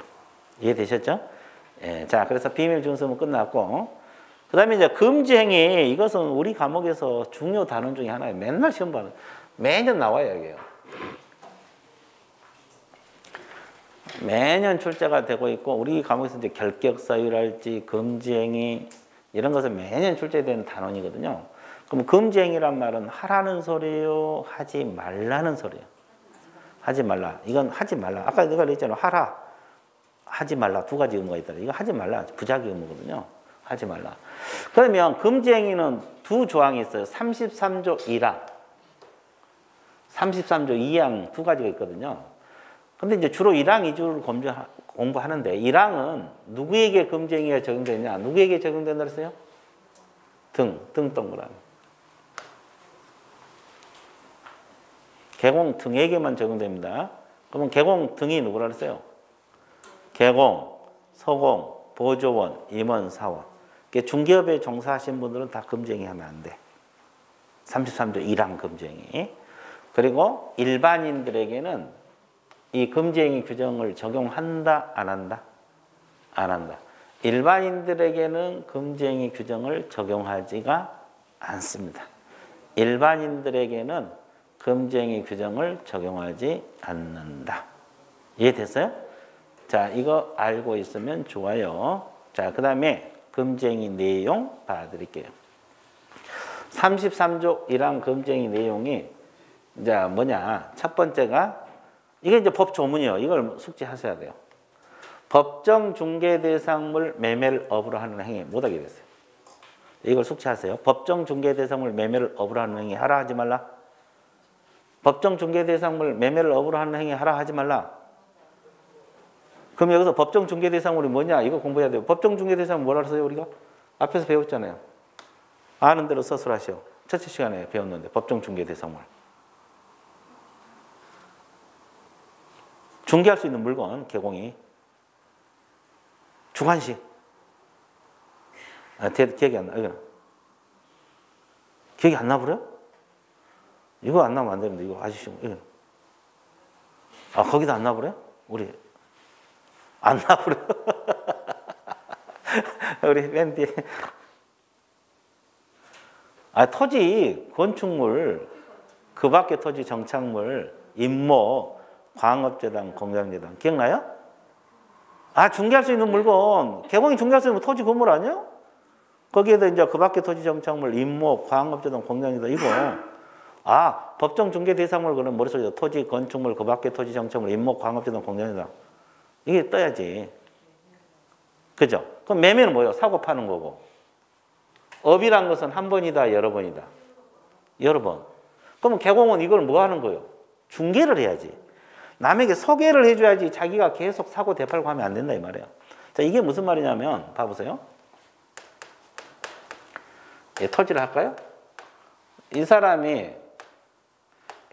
이해되셨죠? 예, 자, 그래서 비밀 준수는 끝났고, 그 다음에 이제 금지행위, 이것은 우리 과목에서 중요 단원 중에 하나예요. 맨날 시험 보는, 매년 나와요, 이게요. 매년 출제가 되고 있고, 우리 과목에서 이제 결격사유랄지, 금지행위, 이런 것은 매년 출제되는 단원이거든요. 그럼 금지행위란 말은 하라는 소리요, 하지 말라는 소리요. 하지 말라. 이건 하지 말라. 아까 내가 그랬잖아. 하라. 하지 말라. 두 가지 의무가 있다. 이거 하지 말라. 부작위 의무거든요. 하지 말라. 그러면 금지행위는 두 조항이 있어요. 33조 1항. 33조 2항 두 가지가 있거든요. 근데 이제 주로 1항, 2조를 공부하는데 1항은 누구에게 금지행위가 적용되느냐? 누구에게 적용된다 그랬어요? 등 동그라미. 개공 등에게만 적용됩니다. 그러면 개공 등이 누구라 그랬어요? 개공, 서공, 보조원, 임원, 사원. 중개업에 종사하신 분들은 다 금지행위 하면 안 돼. 33조 1항 금지행위. 그리고 일반인들에게는 이 금지행위 규정을 적용한다, 안 한다? 안 한다. 일반인들에게는 금지행위 규정을 적용하지가 않습니다. 일반인들에게는 금지행위 규정을 적용하지 않는다. 이해됐어요? 자, 이거 알고 있으면 좋아요. 자, 그 다음에 금지행위 내용 봐드릴게요. 33조 1항 금지행위 내용이 이제 뭐냐? 첫 번째가 이게 이제 법 조문이에요. 이걸 숙지하셔야 돼요. 법정 중개 대상물 매매를 업으로 하는 행위 못하게 됐어요. 이걸 숙지하세요. 법정 중개 대상물 매매를 업으로 하는 행위 하라 하지 말라. 법정 중개 대상물 매매를 업으로 하는 행위 하라 하지 말라. 그럼 여기서 법정 중개 대상물이 뭐냐? 이거 공부해야 돼요. 법정 중개 대상물 뭐라 그랬어요, 우리가? 앞에서 배웠잖아요. 아는 대로 서술하시오. 첫째 시간에 배웠는데 법정 중개 대상물. 중개할 수 있는 물건, 개공이. 주관식. 기억이 안 나. 이거는. 기억이 안 나버려? 이거 안 나면 안 되는데, 이거 아주 쉬운 거. 아, 거기도 안 나버려? 우리. 안 나버려? 우리 맨 뒤에. 아, 토지, 건축물, 그 밖에 토지, 정착물, 임모, 광업재단, 공장재단. 기억나요? 아, 중개할 수 있는 물건. 개공이 중개할 수 있는 토지 건물 아니야? 거기에다 이제 그 밖에 토지 정착물, 임목, 광업재단, 공장재단 이거. 아, 법정 중개 대상물 그런 머릿속에 토지, 건축물, 그 밖에 토지 정착물, 임목, 광업재단, 공장재단. 이게 떠야지. 그죠? 그럼 매매는 뭐예요? 사고 파는 거고. 업이란 것은 한 번이다, 여러 번이다. 여러 번. 그러면 개공은 이걸 뭐 하는 거예요? 중개를 해야지. 남에게 소개를 해줘야지 자기가 계속 사고 되팔고 하면 안 된다 이 말이에요. 자, 이게 무슨 말이냐면 봐보세요. 예, 토지를 할까요? 이 사람이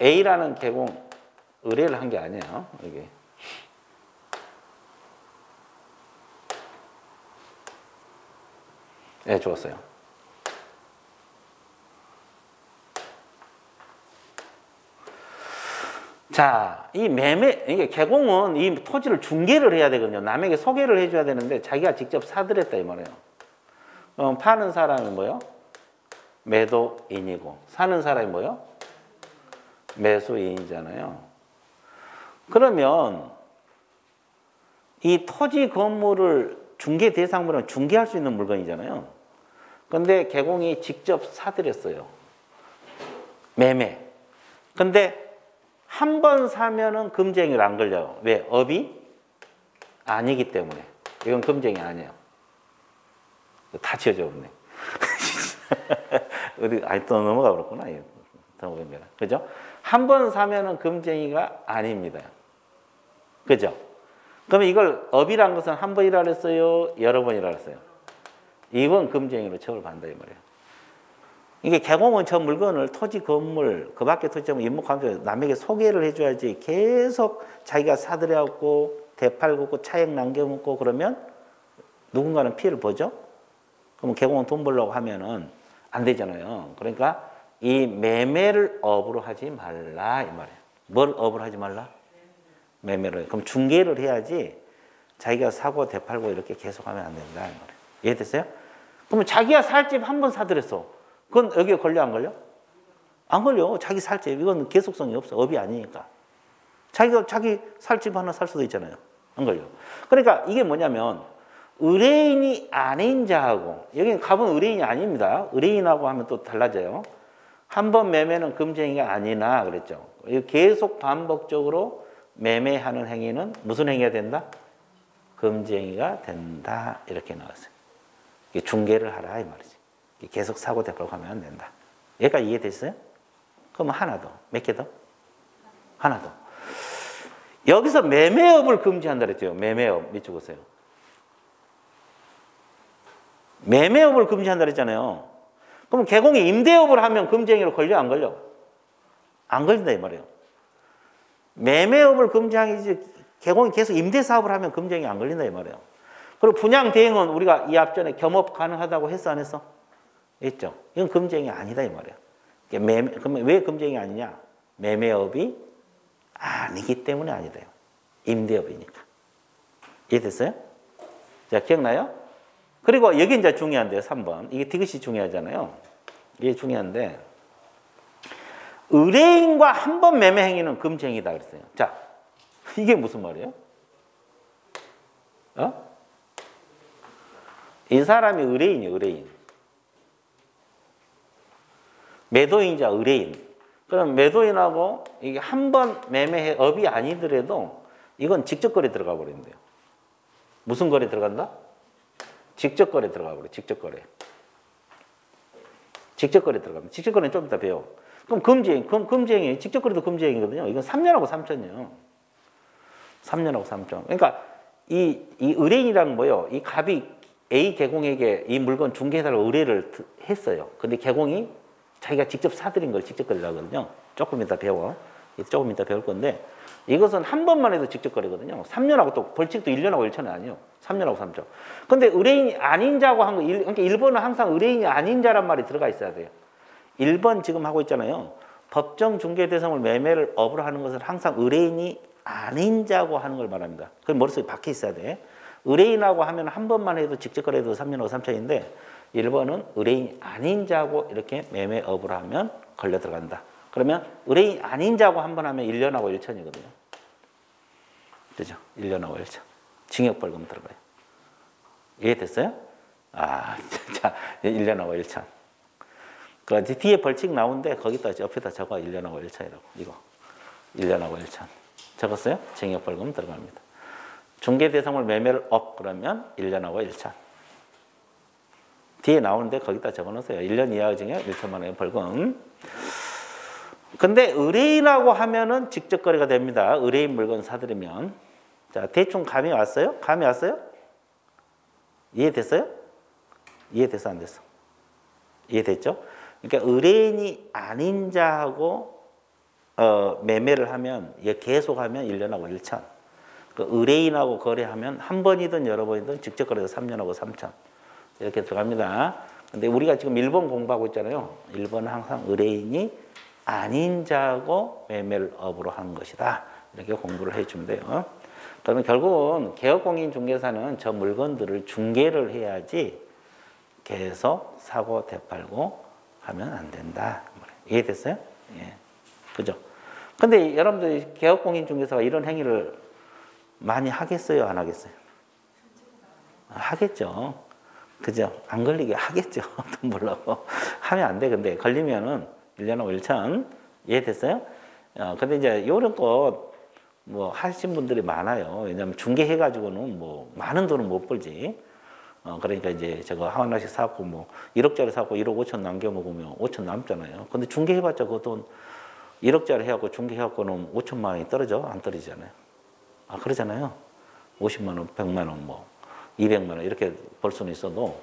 A라는 개공 의뢰를 한 게 아니에요. 이게. 네, 좋았어요. 자, 이 매매, 이게 개공은 이 토지를 중개를 해야 되거든요. 남에게 소개를 해줘야 되는데 자기가 직접 사들였다 이 말이에요. 그럼 파는 사람이 뭐요? 매도인이고 사는 사람이 뭐요? 매수인이잖아요. 그러면 이 토지 건물을 중개 대상물은 중개할 수 있는 물건이잖아요. 근데 개공이 직접 사들였어요. 매매. 근데 한 번 사면은 금쟁이를 안 걸려요. 왜? 업이 아니기 때문에. 이건 금쟁이 아니에요. 다 지어져 없네. 어디, 아니, 또 넘어가 버렸구나. 그죠? 한 번 사면은 금쟁이가 아닙니다. 그죠? 그러면 이걸 업이란 것은 한 번이라 그랬어요? 여러 번이라 그랬어요? 이건 금쟁이로 처벌받는다 이 말이에요. 이게 개공은 저 물건을 토지, 건물, 그 밖에 토지, 임목하면서 남에게 소개를 해줘야지 계속 자기가 사들여갖고 대팔고 차액 남겨먹고 그러면 누군가는 피해를 보죠? 그러면 개공은 돈 벌려고 하면은 안 되잖아요. 그러니까 이 매매를 업으로 하지 말라 이 말이에요. 뭘 업으로 하지 말라? 매매를. 그럼 중개를 해야지 자기가 사고 대팔고 이렇게 계속하면 안 된다 이 말이에요. 이해됐어요? 그러면 자기가 살 집 한 번 사들였어. 그건 여기에 걸려 안 걸려? 안 걸려. 자기 살 집. 이건 계속성이 없어. 업이 아니니까. 자기가 자기 살 집 하나 살 수도 있잖아요. 안 걸려. 그러니까 이게 뭐냐면 의뢰인이 아닌 자하고 여기는 갑은 의뢰인이 아닙니다. 의뢰인하고 하면 또 달라져요. 한 번 매매는 금쟁이가 아니나 그랬죠. 계속 반복적으로 매매하는 행위는 무슨 행위가 된다? 금쟁이가 된다. 이렇게 나왔어요. 중개를 하라 이 말이지. 계속 사고 대팔고 하면 안 된다. 여기까지 이해됐어요? 그럼 하나 더. 몇 개 더? 하나 더. 여기서 매매업을 금지한다 그랬죠. 매매업. 밑줄 보세요. 매매업을 금지한다 그랬잖아요. 그럼 개공이 임대업을 하면 금쟁이로 걸려 안 걸려? 안 걸린다 이 말이에요. 매매업을 금지하기 개공이 계속 임대사업을 하면 금쟁이 안 걸린다 이 말이에요. 그리고 분양대행은 우리가 이 앞전에 겸업 가능하다고 했어 안 했어? 했죠. 이건 금쟁이 아니다 이 말이에요. 그러면 왜 금쟁이 아니냐? 매매업이 아니기 때문에 아니다요. 임대업이니까. 이해됐어요? 자, 기억나요? 그리고 여기 이제 중요한데요. 3번. 이게 디귿이 중요하잖아요. 이게 중요한데 의뢰인과 한 번 매매 행위는 금쟁이다 그랬어요. 자, 이게 무슨 말이에요? 이 사람이 의뢰인이에요. 의뢰인. 매도인자 의뢰인. 그럼 매도인하고 이게 한 번 매매 업이 아니더라도 이건 직접 거래 들어가 버린대요. 무슨 거래 들어간다? 직접 거래 들어가 버려. 직접 거래. 직접 거래 들어갑니다. 직접 거래는 좀 이따 배워. 그럼 금지행. 그럼 금지행이 직접 거래도 금지행이거든요. 이건 3년하고 3천이요. 3년하고 3천. 그러니까 이 의뢰인이라는 뭐예요? 이 갑이 A 개공에게 이 물건 중개사로 의뢰를 했어요. 근데 개공이 자기가 직접 사들인 걸 직접 거래라고 하거든요. 조금 이따 배워. 조금 이따 배울 건데 이것은 한 번만 해도 직접 거래거든요. 3년하고 또 벌칙도 1년하고 1천은 아니에요. 3년하고 3천. 근데 의뢰인이 아닌 자고 한 거, 그러니까 1번은 항상 의뢰인이 아닌 자란 말이 들어가 있어야 돼요. 1번 지금 하고 있잖아요. 법정 중개 대상물 매매를 업으로 하는 것은 항상 의뢰인이 아닌 자고 하는 걸 말합니다. 그건 머릿속에 박혀 있어야 돼. 의뢰인하고 하면 한 번만 해도 직접 거래도 3년하고 3천인데 1번은 의뢰인이 아닌 자고 이렇게 매매업을 하면 걸려 들어간다. 그러면 의뢰인이 아닌 자고 한 번 하면 1년하고 1천이거든요. 그죠? 1년하고 1천. 징역벌금 들어가요. 이해됐어요? 아, 자, 1년하고 1천. 그 뒤에 벌칙 나오는데 거기다 옆에다 적어 1년하고 1천이라고. 이거 1년하고 1천. 적었어요? 징역벌금 들어갑니다. 중개대상물 매매를 업 그러면 1년하고 1천. 뒤에 나오는데 거기다 적어놓으세요. 1년 이하 징역 1천만 원의 벌금. 근데 의뢰인하고 하면은 직접 거래가 됩니다. 의뢰인 물건 사들이면. 자, 대충 감이 왔어요? 감이 왔어요? 이해됐어요? 이해됐어, 안 됐어? 이해됐죠? 그러니까 의뢰인이 아닌 자하고 매매를 하면, 계속하면 1년하고 1천. 그 의뢰인하고 거래하면 한 번이든 여러 번이든 직접 거래해서 3년하고 3천. 이렇게 들어갑니다. 근데 우리가 지금 1번 공부하고 있잖아요. 1번은 항상 의뢰인이 아닌 자하고 매매를 업으로 하는 것이다. 이렇게 공부를 해주면 돼요. 그러면 결국은 개업공인중개사는 저 물건들을 중개를 해야지 계속 사고 되팔고 하면 안 된다. 이해됐어요? 예. 그죠? 근데 여러분들 개업공인중개사가 이런 행위를 많이 하겠어요? 안 하겠어요? 하겠죠. 그죠? 안 걸리게 하겠죠. 돈 벌려고. 하면 안 돼. 근데 걸리면은 1년하고 1천. 이해됐어요? 근데 이제 요런 거 뭐 하신 분들이 많아요. 왜냐면 중개해가지고는 뭐 많은 돈은 못 벌지. 그러니까 이제 저거 하나씩 사고 뭐 1억짜리 사고 1억 5천 남겨 먹으면 5천 남잖아요. 근데 중개해봤자 그 돈 1억짜리 해갖고 중개해갖고는 5천만 원이 떨어져? 안 떨어지잖아요. 아, 그러잖아요. 50만 원, 100만 원, 뭐 200만 원 이렇게 벌 수는 있어도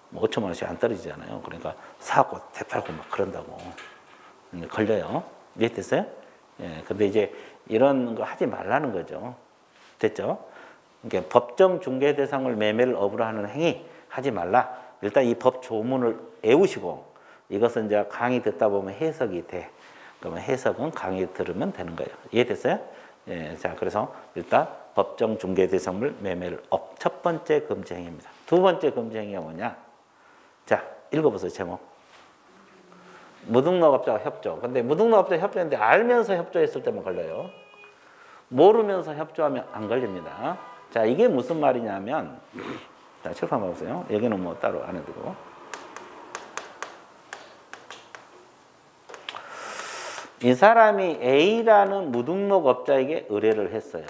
뭐 5천만 원씩 안 떨어지잖아요. 그러니까 사고 되팔고 막 그런다고. 걸려요. 이해됐어요? 예, 근데 이제 이런 거 하지 말라는 거죠. 됐죠? 그러니까 법정 중개 대상을 매매를 업으로 하는 행위 하지 말라. 일단 이 법 조문을 외우시고 이것은 이제 강의 듣다 보면 해석이 돼. 그러면 해석은 강의 들으면 되는 거예요. 이해됐어요? 예, 자, 그래서 일단 법정 중개 대상물 매매를 업. 첫 번째 금지 행위입니다. 두 번째 금지 행위가 뭐냐? 자, 읽어보세요, 제목. 무등록업자와 협조. 근데 무등록업자 협조했는데 알면서 협조했을 때만 걸려요. 모르면서 협조하면 안 걸립니다. 자, 이게 무슨 말이냐면, 자, 칠판 봐보세요. 여기는 뭐 따로 안 해두고. 이 사람이 A라는 무등록업자에게 의뢰를 했어요.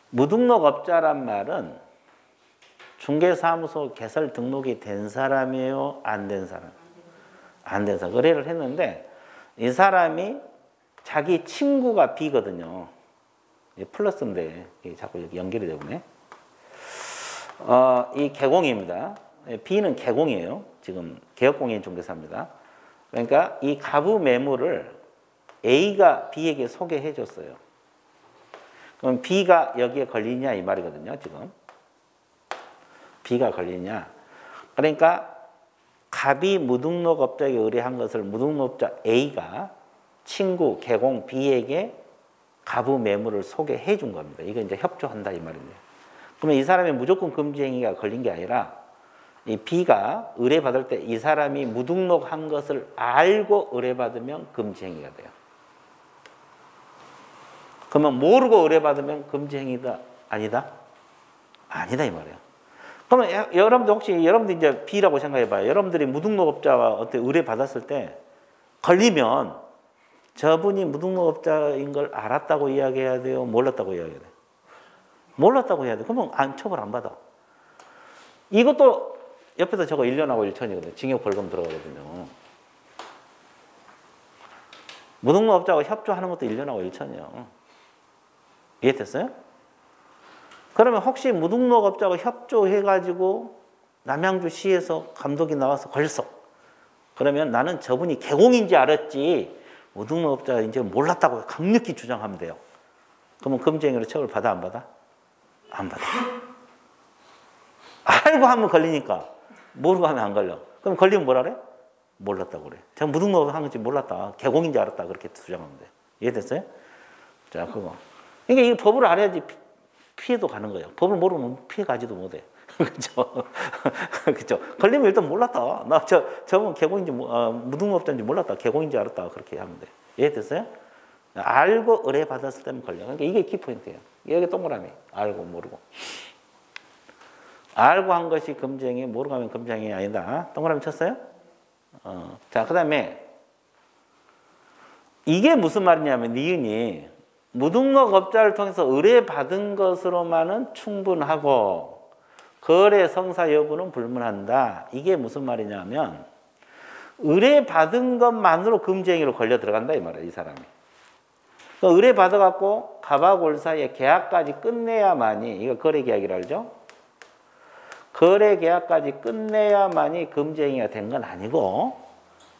무등록업자란 말은 중개사무소 개설 등록이 된 사람이에요? 안 된 사람? 안 된 사람. 의뢰를 했는데 이 사람이 자기 친구가 B거든요. 플러스인데 자꾸 여기 연결이 되네. 이 개공입니다. B는 개공이에요. 지금 개업공인중개사입니다. 그러니까 이 가부 매물을 A가 B에게 소개해 줬어요. 그럼 B가 여기에 걸리냐 이 말이거든요. 지금 B가 걸리냐. 그러니까 갑이 무등록업자에게 의뢰한 것을 무등록업자 A가 친구 개공 B에게 가부 매물을 소개해 준 겁니다. 이거 이제 협조한다 이 말입니다. 그러면 이 사람이 무조건 금지 행위가 걸린 게 아니라 이 B가 의뢰받을 때 이 사람이 무등록한 것을 알고 의뢰받으면 금지 행위가 돼요. 그러면 모르고 의뢰받으면 금지 행위다 아니다? 아니다 이 말이에요. 그러면 여러분들 혹시 여러분들 이제 B라고 생각해봐요. 여러분들이 무등록업자와 어떻게 의뢰받았을 때 걸리면 저분이 무등록업자인 걸 알았다고 이야기해야 돼요? 몰랐다고 이야기해야 돼요? 몰랐다고 해야 돼요. 그러면 처벌 안 받아. 이것도 옆에서 저거 1년하고 1천이거든요. 징역 벌금 들어가거든요. 무등록업자가 협조하는 것도 1년하고 1천이요. 이해됐어요? 그러면 혹시 무등록업자가 협조해가지고 남양주시에서 감독이 나와서 걸렸어. 그러면 나는 저분이 개공인지 알았지 무등록업자인지 몰랐다고 강력히 주장하면 돼요. 그러면 금지행위로 처벌 받아 안 받아? 안 받아. 알고 하면 걸리니까 모르고 하면 안 걸려. 그럼 걸리면 뭐라 그래? 몰랐다고 그래. 제가 무등록을 한 건지 몰랐다. 개공인지 알았다. 그렇게 주장하면 돼. 이해됐어요? 자, 그거. 그러니까 이 법을 알아야지 피해도 가는 거예요. 법을 모르면 피해 가지도 못해. 그죠? 그죠? 걸리면 일단 몰랐다. 나 저분 개공인지, 무등록업자인지 몰랐다. 개공인지 알았다. 그렇게 하면 돼. 이해됐어요? 알고 의뢰받았을 때만 걸려. 그러니까 이게 키포인트예요. 여기 동그라미. 알고 모르고. 알고 한 것이 금쟁이, 모르고 하면 금쟁이 아니다. 동그라미 쳤어요? 자, 그 다음에 이게 무슨 말이냐면 니은이 무등록 업자를 통해서 의뢰받은 것으로만은 충분하고 거래 성사 여부는 불문한다. 이게 무슨 말이냐면 의뢰받은 것만으로 금쟁이로 걸려 들어간다 이 말이야, 이 사람이. 그러니까 의뢰받아갖고 갑하골 사이에 계약까지 끝내야만이, 이거 거래계약이라 알죠? 거래계약까지 끝내야만이 금쟁이가 된 건 아니고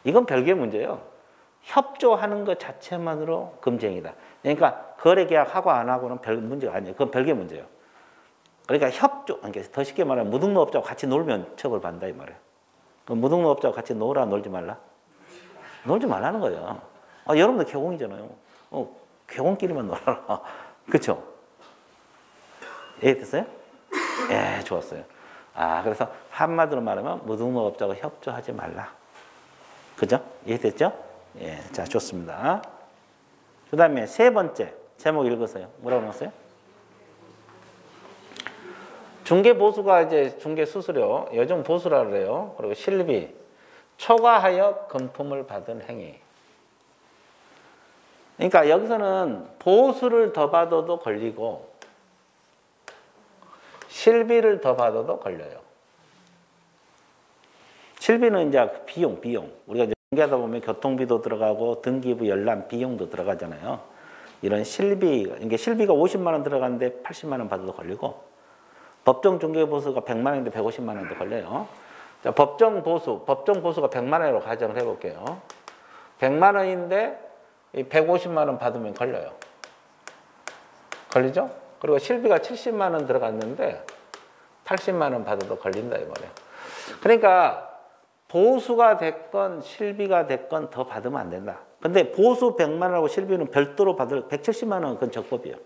이건 별개의 문제예요. 협조하는 것 자체만으로 금쟁이다. 그러니까 거래계약하고 안 하고는 별 문제가 아니에요. 그건 별개의 문제예요. 그러니까 협조, 그러니까 더 쉽게 말하면 무등록업자와 같이 놀면 처벌받는다 이 말이에요. 그럼 무등록업자와 같이 놀아, 놀지 말라? 놀지 말라는 거예요. 여러분도 개공이잖아요. 개공끼리만 놀아라. 그렇죠? 이해됐어요? 예, 좋았어요. 그래서 한마디로 말하면 무등록업자와 협조하지 말라. 그죠? 이해됐죠? 예, 자, 좋습니다. 그 다음에 세 번째 제목 읽으세요. 뭐라고 나왔어요? 중개보수가 이제 중개수수료, 여정보수라 그래요. 그리고 실비, 초과하여 금품을 받은 행위. 그러니까 여기서는 보수를 더 받아도 걸리고 실비를 더 받아도 걸려요. 실비는 이제 비용. 우리가 이제 중개하다 보면 교통비도 들어가고 등기부 열람 비용도 들어가잖아요. 이런 실비, 이게 실비가 50만 원 들어가는데 80만 원 받아도 걸리고 법정 중개보수가 100만 원인데 150만 원도 걸려요. 자, 법정 보수가 100만 원으로 가정을 해볼게요. 100만 원인데 150만 원 받으면 걸려요. 걸리죠? 그리고 실비가 70만 원 들어갔는데 80만 원 받아도 걸린다 이 말이에요. 그러니까 보수가 됐건 실비가 됐건 더 받으면 안 된다. 근데 보수 100만 원하고 실비는 별도로 받을 170만 원은 그건 적법이에요.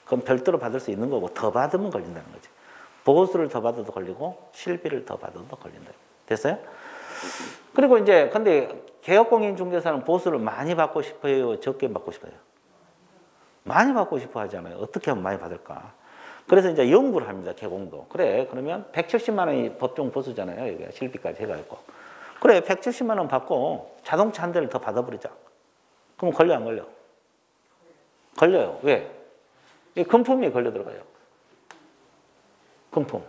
그건 별도로 받을 수 있는 거고 더 받으면 걸린다는 거지. 보수를 더 받아도 걸리고 실비를 더 받아도 걸린다. 됐어요? 그리고 이제 근데 개업공인중개사는 보수를 많이 받고 싶어요? 적게 받고 싶어요? 많이 받고 싶어 하잖아요. 어떻게 하면 많이 받을까? 그래서 이제 연구를 합니다. 개공도. 그래, 그러면 170만 원이 법정 보수잖아요. 이게 실비까지 해가지고. 그래, 170만 원 받고 자동차 한 대를 더 받아버리자. 그럼 걸려, 안 걸려? 걸려요. 왜? 이 금품이 걸려 들어가요. 금품.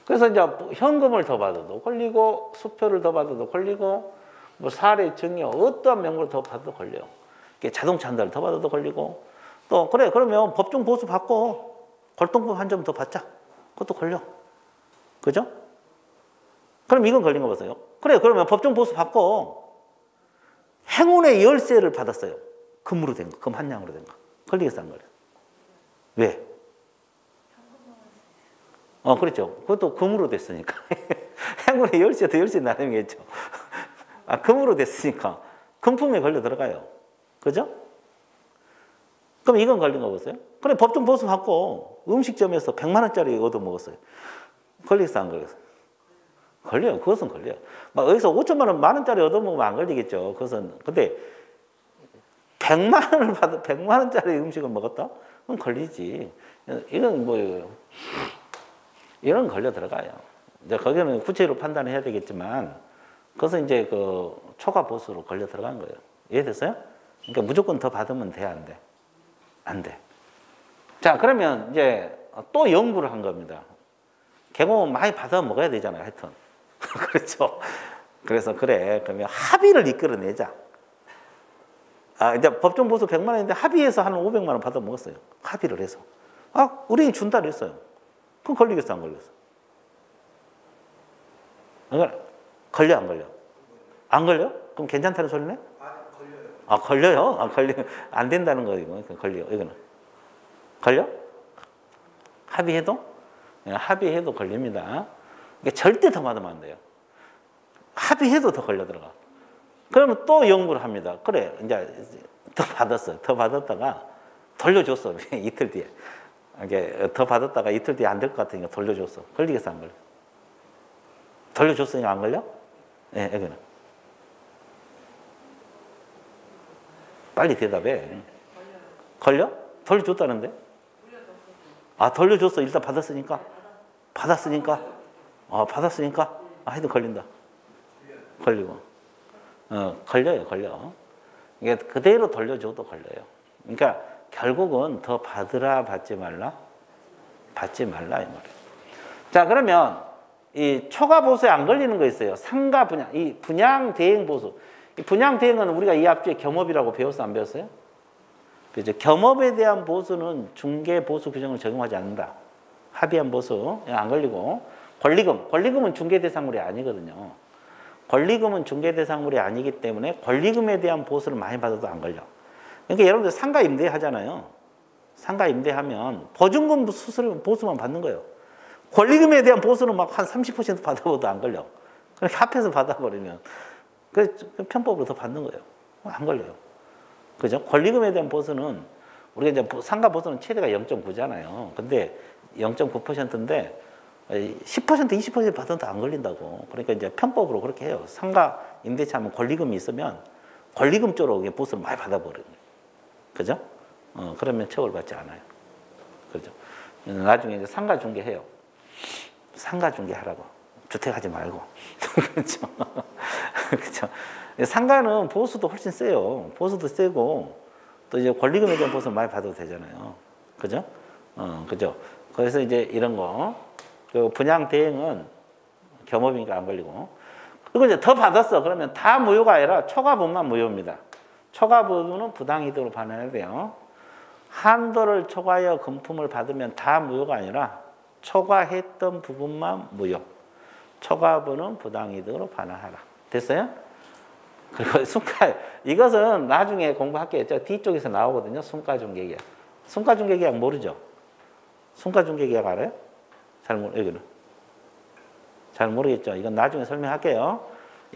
그래서 이제 현금을 더 받아도 걸리고, 수표를 더 받아도 걸리고, 뭐 사례 증여, 어떠한 명목을 더 받아도 걸려요. 자동차 한 대를 더 받아도 걸리고, 또, 그래, 그러면 법정 보수 받고, 골동품 한 점 더 받자. 그것도 걸려. 그죠? 그럼 이건 걸린 거 보세요. 그래, 그러면 법정 보수 받고 행운의 열쇠를 받았어요. 금으로 된 거, 금 한 양으로 된 거. 걸리겠어, 안 걸려? 왜? 그렇죠. 그것도 금으로 됐으니까. 행운의 열쇠도 열쇠 나름이겠죠. 금으로 됐으니까 금품에 걸려 들어가요. 그죠? 그럼 이건 걸린 거 보세요. 그래, 법정 보수 받고 음식점에서 100만 원짜리 얻어 먹었어요. 걸리겠어, 안 걸리겠어? 걸려요. 그것은 걸려요. 막 여기서 5천만 원, 만 원짜리 얻어 먹으면 안 걸리겠죠. 그것은. 근데 100만 원을 받아 100만 원짜리 음식을 먹었다? 그럼 걸리지. 이건 뭐 이런 걸려 들어가요. 이제 거기는 구체로 판단해야 되겠지만 그것은 이제 그 초과 보수로 걸려 들어간 거예요. 이해됐어요? 그러니까 무조건 더 받으면 돼, 안 돼? 안 돼. 자, 그러면 이제 또 연구를 한 겁니다. 개공은 많이 받아 먹어야 되잖아요, 하여튼. 그렇죠. 그래서 그래, 그러면 합의를 이끌어내자. 이제 법정 보수 100만 원인데 합의해서 한 500만 원 받아 먹었어요. 합의를 해서. 우리 준다 그랬어요. 그럼 걸리겠어, 안 걸리겠어? 걸려, 안 걸려? 안 걸려? 그럼 괜찮다는 소리네? 걸려요. 걸려. 안 된다는 거, 이거. 걸려, 이거는. 걸려? 합의해도? 합의해도 걸립니다. 그러니까 절대 더 받으면 안 돼요. 합의해도 더 걸려 들어가. 그러면 또 연구를 합니다. 그래, 이제 더 받았어요. 더 받았다가 돌려줬어. 이틀 뒤에. 이게 더 받았다가 이틀 뒤에 안 될 것 같으니까 돌려줬어. 걸리겠어, 안 걸려? 돌려줬으니까 안 걸려? 예, 여기는. 빨리 대답해. 걸려? 돌려줬다는데? 아, 돌려줬어. 일단 받았으니까. 받았으니까. 받았으니까. 하여튼 걸린다. 걸리고. 걸려요, 걸려. 이게 그대로 돌려줘도 걸려요. 그러니까 결국은 더 받으라, 받지 말라? 받지 말라, 이 말이에요. 자, 그러면 이 초과 보수에 안 걸리는 거 있어요. 상가 분양, 이 분양 대행 보수. 이 분양 대행은 우리가 이 앞주에 겸업이라고 배웠어, 안 배웠어요? 그죠? 겸업에 대한 보수는 중개 보수 규정을 적용하지 않는다. 합의한 보수 안 걸리고, 권리금은 중개 대상물이 아니거든요. 권리금은 중개 대상물이 아니기 때문에 권리금에 대한 보수를 많이 받아도 안 걸려. 그러니까 여러분들 상가 임대 하잖아요. 상가 임대하면 보증금 수수료 보수만 받는 거예요. 권리금에 대한 보수는 막 한 30% 받아봐도 안 걸려. 그렇게 합해서 받아버리면 그 편법으로 더 받는 거예요. 안 걸려요. 그죠? 권리금에 대한 보수는 우리가 이제 상가 보수는 최대가 0.9잖아요. 근데 0.9%인데 10%, 20% 받아도 안 걸린다고. 그러니까 이제 편법으로 그렇게 해요. 상가 임대차 하면 권리금이 있으면 권리금 쪽으로 보수를 많이 받아버려요. 그죠? 그러면 처벌받지 않아요. 그죠? 나중에 이제 상가 중개해요. 상가 중개하라고. 주택하지 말고. 그렇죠? 그렇죠? 상가는 보수도 훨씬 세요. 보수도 세고 또 이제 권리금에 대한 보수 많이 받아도 되잖아요. 그죠? 그죠? 그래서 이제 이런 거. 그 분양 대행은 겸업이니까 안 걸리고. 그리고 이제 더 받았어. 그러면 다 무효가 아니라 초과분만 무효입니다. 초과분은 부당이득으로 반환해야 돼요. 한도를 초과하여 금품을 받으면 다 무효가 아니라 초과했던 부분만 무효. 초과분은 부당이득으로 반환하라. 됐어요? 그리고 순가, 이것은 나중에 공부할게요. 저 뒤쪽에서 나오거든요. 순가중개계약. 순가중개계약 모르죠? 순가중개계약 알아요? 여기는. 잘 모르겠죠? 이건 나중에 설명할게요.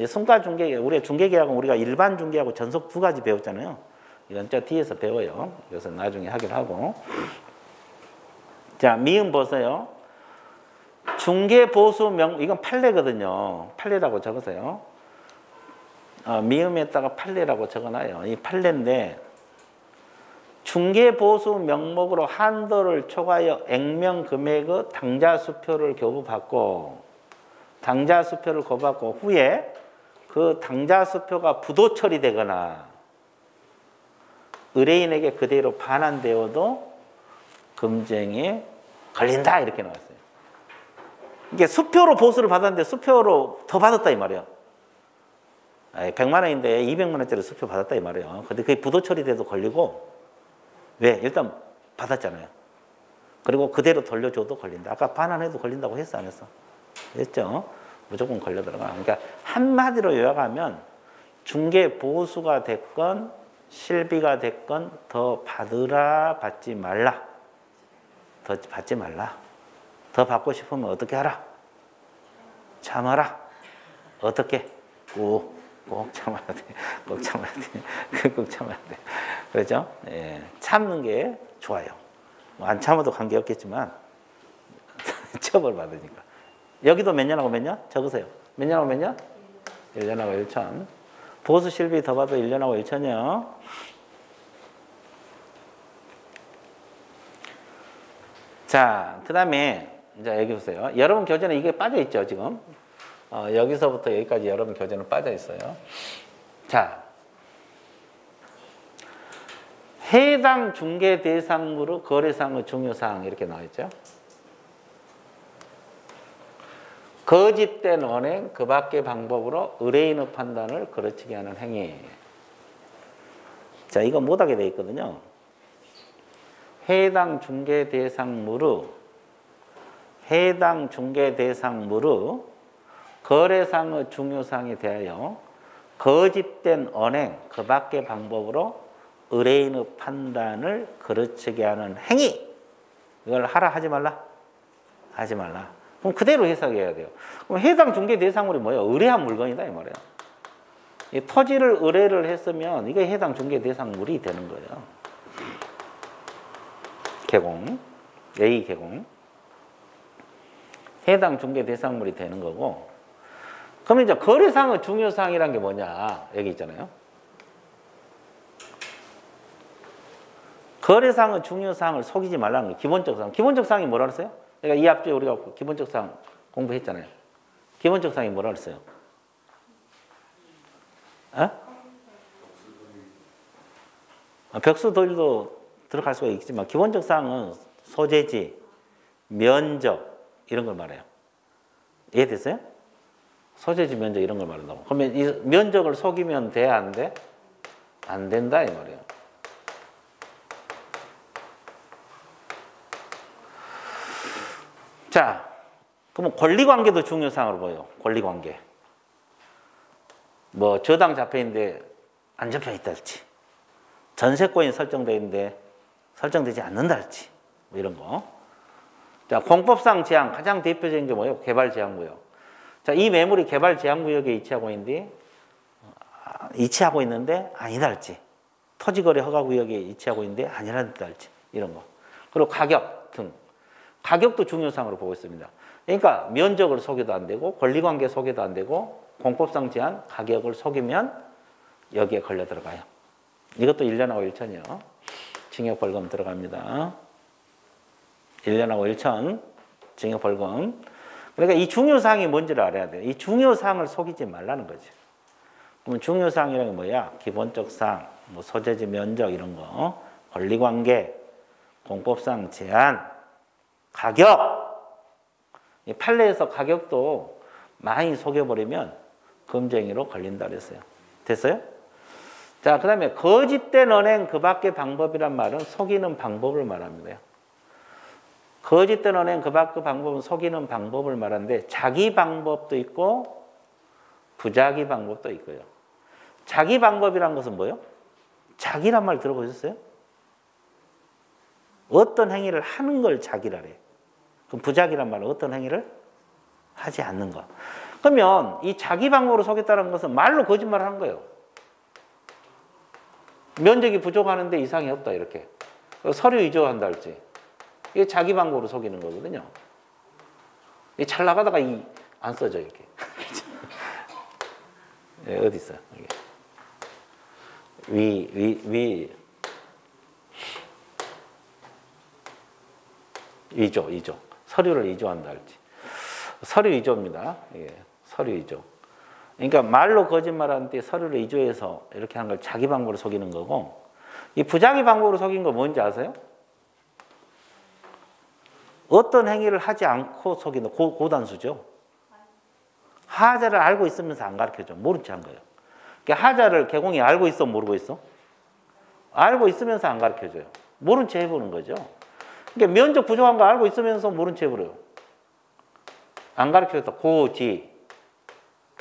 순가중개계약, 우리가 중개계약은 우리가 일반 중개하고 전속 두 가지 배웠잖아요. 이건 저 뒤에서 배워요. 그래서 나중에 하기로 하고. 자, 미음 보세요. 중개보수명, 이건 판례거든요. 판례라고 적으세요. 미음에다가 판례라고 적어놔요. 이 판례인데, 중개보수 명목으로 한도를 초과하여 액면 금액의 당자수표를 교부받고, 당자수표를 교부받고 후에 그 당자수표가 부도 처리되거나 의뢰인에게 그대로 반환되어도 금쟁에 걸린다, 이렇게 나왔어요. 이게 수표로 보수를 받았는데 수표로 더 받았다 이 말이에요. 100만 원인데 200만 원짜리 수표 받았다 이 말이에요. 근데 그게 부도 처리돼도 걸리고, 왜? 일단 받았잖아요. 그리고 그대로 돌려줘도 걸린다. 아까 반환해도 걸린다고 했어, 안 했어? 했죠? 무조건 걸려들어가. 그러니까 한마디로 요약하면 중개 보수가 됐건 실비가 됐건 더 받으라, 받지 말라. 더 받지 말라. 더 받고 싶으면 어떻게 하라? 참아라. 어떻게? 꼭 참아야 돼. 꼭 참아야 돼. 꼭 참아야 돼. 그렇죠? 예, 참는 게 좋아요. 뭐 안 참아도 관계없겠지만 처벌받으니까. 여기도 몇 년하고 몇 년? 적으세요. 몇 년하고 몇 년? 1년하고 1천. 보수 실비 더 받아도 1년하고 1천이요. 자, 그 다음에 이제 여기 보세요. 여러분 교재는 이게 빠져 있죠, 지금. 여기서부터 여기까지 여러분 교재는 빠져 있어요. 자, 해당 중개 대상물의 거래상의 중요사항 이렇게 나와 있죠. 거짓된 언행, 그 밖의 방법으로 의뢰인의 판단을 거르치게 하는 행위. 자, 이거 못하게 돼 있거든요. 해당 중개 대상물의 거래상의 중요사항에 대하여 거짓된 언행, 그 밖의 방법으로 의뢰인의 판단을 거르치게 하는 행위. 이걸 하라, 하지 말라? 하지 말라. 그럼 그대로 해석해야 돼요. 그럼 해당 중개 대상물이 뭐예요? 의뢰한 물건이다 이 말이에요. 이 토지를 의뢰를 했으면 이게 해당 중개 대상물이 되는 거예요. 개공, A 개공. 해당 중개 대상물이 되는 거고. 그러면 이제 거래상의 중요사항이란 게 뭐냐? 여기 있잖아요. 거래상의 중요사항을 속이지 말라는 거예요. 기본적 사항. 기본적 사항이 뭐라 그랬어요? 그러니까 이 앞주에 우리가 기본적 사항 공부했잖아요. 기본적 사항이 뭐라 그랬어요? 어? 벽수 도일도 들어갈 수가 있지만 기본적 사항은 소재지, 면적 이런 걸 말해요. 이해됐어요? 소재지, 면적 이런 걸 말한다고. 그러면 이 면적을 속이면 돼, 안 돼? 안 된다 이 말이에요. 자, 그러면 권리관계도 중요사항으로 보여요. 권리관계. 뭐 저당 잡혀 있는데 안 잡혀 있다 할지, 전세권이 설정되어 있는데 설정되지 않는다 할지, 뭐 이런 거. 자, 공법상 제한 가장 대표적인 게 뭐예요? 개발 제한구역. 자, 이 매물이 개발 제한구역에 위치하고 있는데 아니다 할지, 토지거래 허가구역에 위치하고 있는데 아니라다 할지, 이런 거. 그리고 가격 등. 가격도 중요사항으로 보고 있습니다. 그러니까 면적을 속여도 안 되고 권리관계 속여도 안 되고 공법상 제한 가격을 속이면 여기에 걸려 들어가요. 이것도 1년하고 1천이요. 징역벌금 들어갑니다. 1년하고 1천 징역벌금. 그러니까 이 중요사항이 뭔지를 알아야 돼요. 이 중요사항을 속이지 말라는 거죠. 그러면 중요사항이라는 게 뭐야? 기본적 사항, 뭐 소재지, 면적 이런 거, 권리관계, 공법상 제한, 가격. 이 판례에서 가격도 많이 속여버리면 금쟁이로 걸린다 그랬어요. 됐어요? 자, 그 다음에 거짓된 언행 그 밖의 방법이란 말은 속이는 방법을 말합니다. 거짓된 언행 그 밖의 방법은 속이는 방법을 말하는데 자기 방법도 있고 부자기 방법도 있고요. 자기 방법이란 것은 뭐예요? 자기란 말 들어보셨어요? 어떤 행위를 하는 걸 자기라래. 그럼 부자기란 말은 어떤 행위를 하지 않는 거. 그러면 이 자기 방법으로 속였다는 것은 말로 거짓말을 하는 거예요. 면적이 부족하는데 이상이 없다 이렇게. 서류 위조한다 할지. 이게 자기 방법으로 속이는 거거든요. 잘 나가다가 안 써져 이렇게. 네, 어디 있어요? 이게. 위조. 서류를 위조한다 할지. 서류 위조입니다. 예, 서류 위조. 그러니까 말로 거짓말하는데 서류를 위조해서 이렇게 하는 걸 자기 방법으로 속이는 거고, 이 부자기 방법으로 속인 거 뭔지 아세요? 어떤 행위를 하지 않고 속이는 고단수죠. 하자를 알고 있으면서 안 가르쳐줘. 모른 채 한 거예요. 그러니까 하자를 개공이 알고 있어, 모르고 있어? 알고 있으면서 안 가르쳐줘요. 모른 채 해보는 거죠. 그러니까 면적 부족한 거 알고 있으면서 모른 채 해버려요. 안 가르쳐줬다.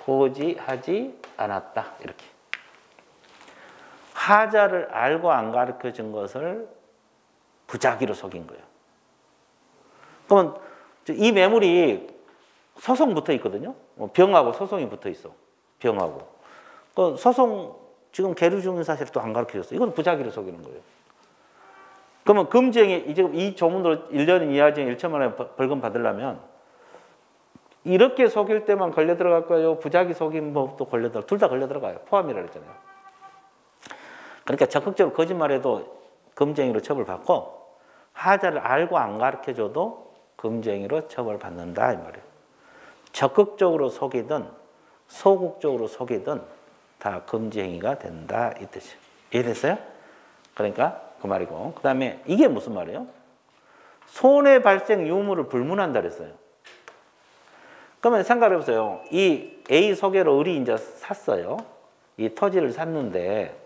고지하지 않았다. 이렇게. 하자를 알고 안 가르쳐준 것을 부자기로 속인 거예요. 그러면 이 매물이 소송 붙어 있거든요. 병하고 소송이 붙어 있어. 병하고. 그 소송 지금 계류 중인 사실을 또 안 가르쳐줬어. 이건 부자기로 속이는 거예요. 그러면 금쟁이 이제 이 조문으로 1년 이하징 1천만 원 벌금 받으려면 이렇게 속일 때만 걸려 들어갈까요? 부자기 속인 법도 걸려 들어가요. 둘 다 걸려 들어가요. 포함이라 그랬잖아요. 그러니까 적극적으로 거짓말해도 금쟁이로 처벌받고 하자를 알고 안 가르쳐줘도 금쟁이로 처벌받는다 이 말이에요. 적극적으로 속이든 소극적으로 속이든 다 금지행위가 된다 이 뜻이에요. 이해됐어요? 그러니까 그 말이고, 그 다음에 이게 무슨 말이에요? 손해 발생 유무를 불문한다 그랬어요. 그러면 생각해 보세요. 이 A 소개로 을이 이제 샀어요. 이 토지를 샀는데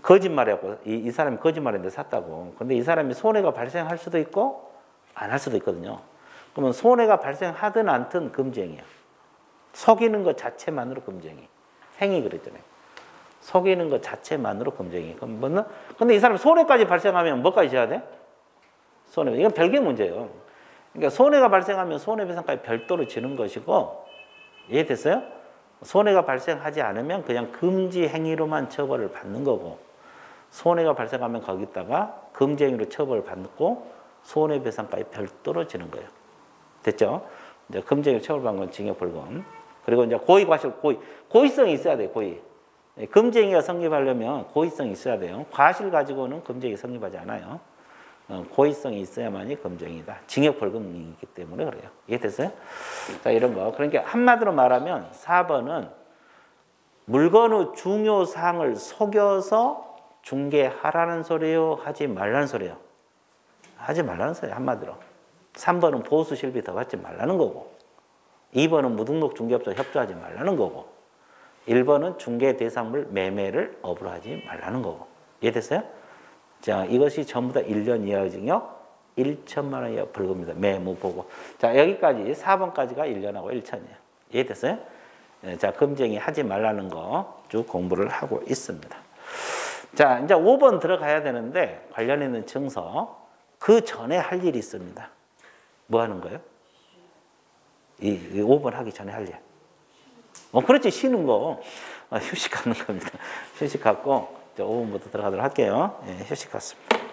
거짓말이었고 이 사람이 거짓말했는데 샀다고. 근데 이 사람이 손해가 발생할 수도 있고 안 할 수도 있거든요. 그러면 손해가 발생하든 않든 금지행위야. 속이는 것 자체만으로 금지행위. 행위 그랬잖아요. 속이는 것 자체만으로 금지행위. 근데 이 사람이 손해까지 발생하면 뭐까지 해야 돼? 손해. 이건 별개 문제예요. 그러니까 손해가 발생하면 손해배상까지 별도로 지는 것이고, 이해됐어요? 손해가 발생하지 않으면 그냥 금지 행위로만 처벌을 받는 거고, 손해가 발생하면 거기다가 금지행위로 처벌을 받고 손해배상까지 별도로 지는 거예요. 됐죠? 이제 금지행위로 처벌받는 건 징역벌금. 그리고 이제 고의과실, 고의성이 있어야 돼요. 고의. 금쟁이가 성립하려면 고의성이 있어야 돼요. 과실 가지고는 금쟁이 성립하지 않아요. 고의성이 있어야만이 금쟁이다. 징역 벌금이기 때문에 그래요. 이해됐어요? 자, 이런 거. 그러니까 한마디로 말하면 4번은 물건의 중요 사항을 속여서 중개하라는 소리요, 하지 말라는 소리요. 하지 말라는 소리요, 한마디로. 3번은 보수 실비 더 받지 말라는 거고, 2번은 무등록 중개업소 협조하지 말라는 거고, 1번은 중개 대상물 매매를 업으로 하지 말라는 거고. 이해됐어요? 자, 이것이 전부 다 1년 이하의 징역, 1천만 원 이하 벌금입니다. 매무보고. 자, 여기까지 4번까지가 1년하고 1천이에요. 이해됐어요? 자, 금쟁이 하지 말라는 거 쭉 공부를 하고 있습니다. 자, 이제 5번 들어가야 되는데 관련 있는 증서 그 전에 할 일이 있습니다. 뭐 하는 거예요? 이 5번 하기 전에 할 일. 그렇지, 쉬는 거. 휴식 갖는 겁니다. 휴식 갖고 5번부터 들어가도록 할게요. 예, 휴식 갖습니다.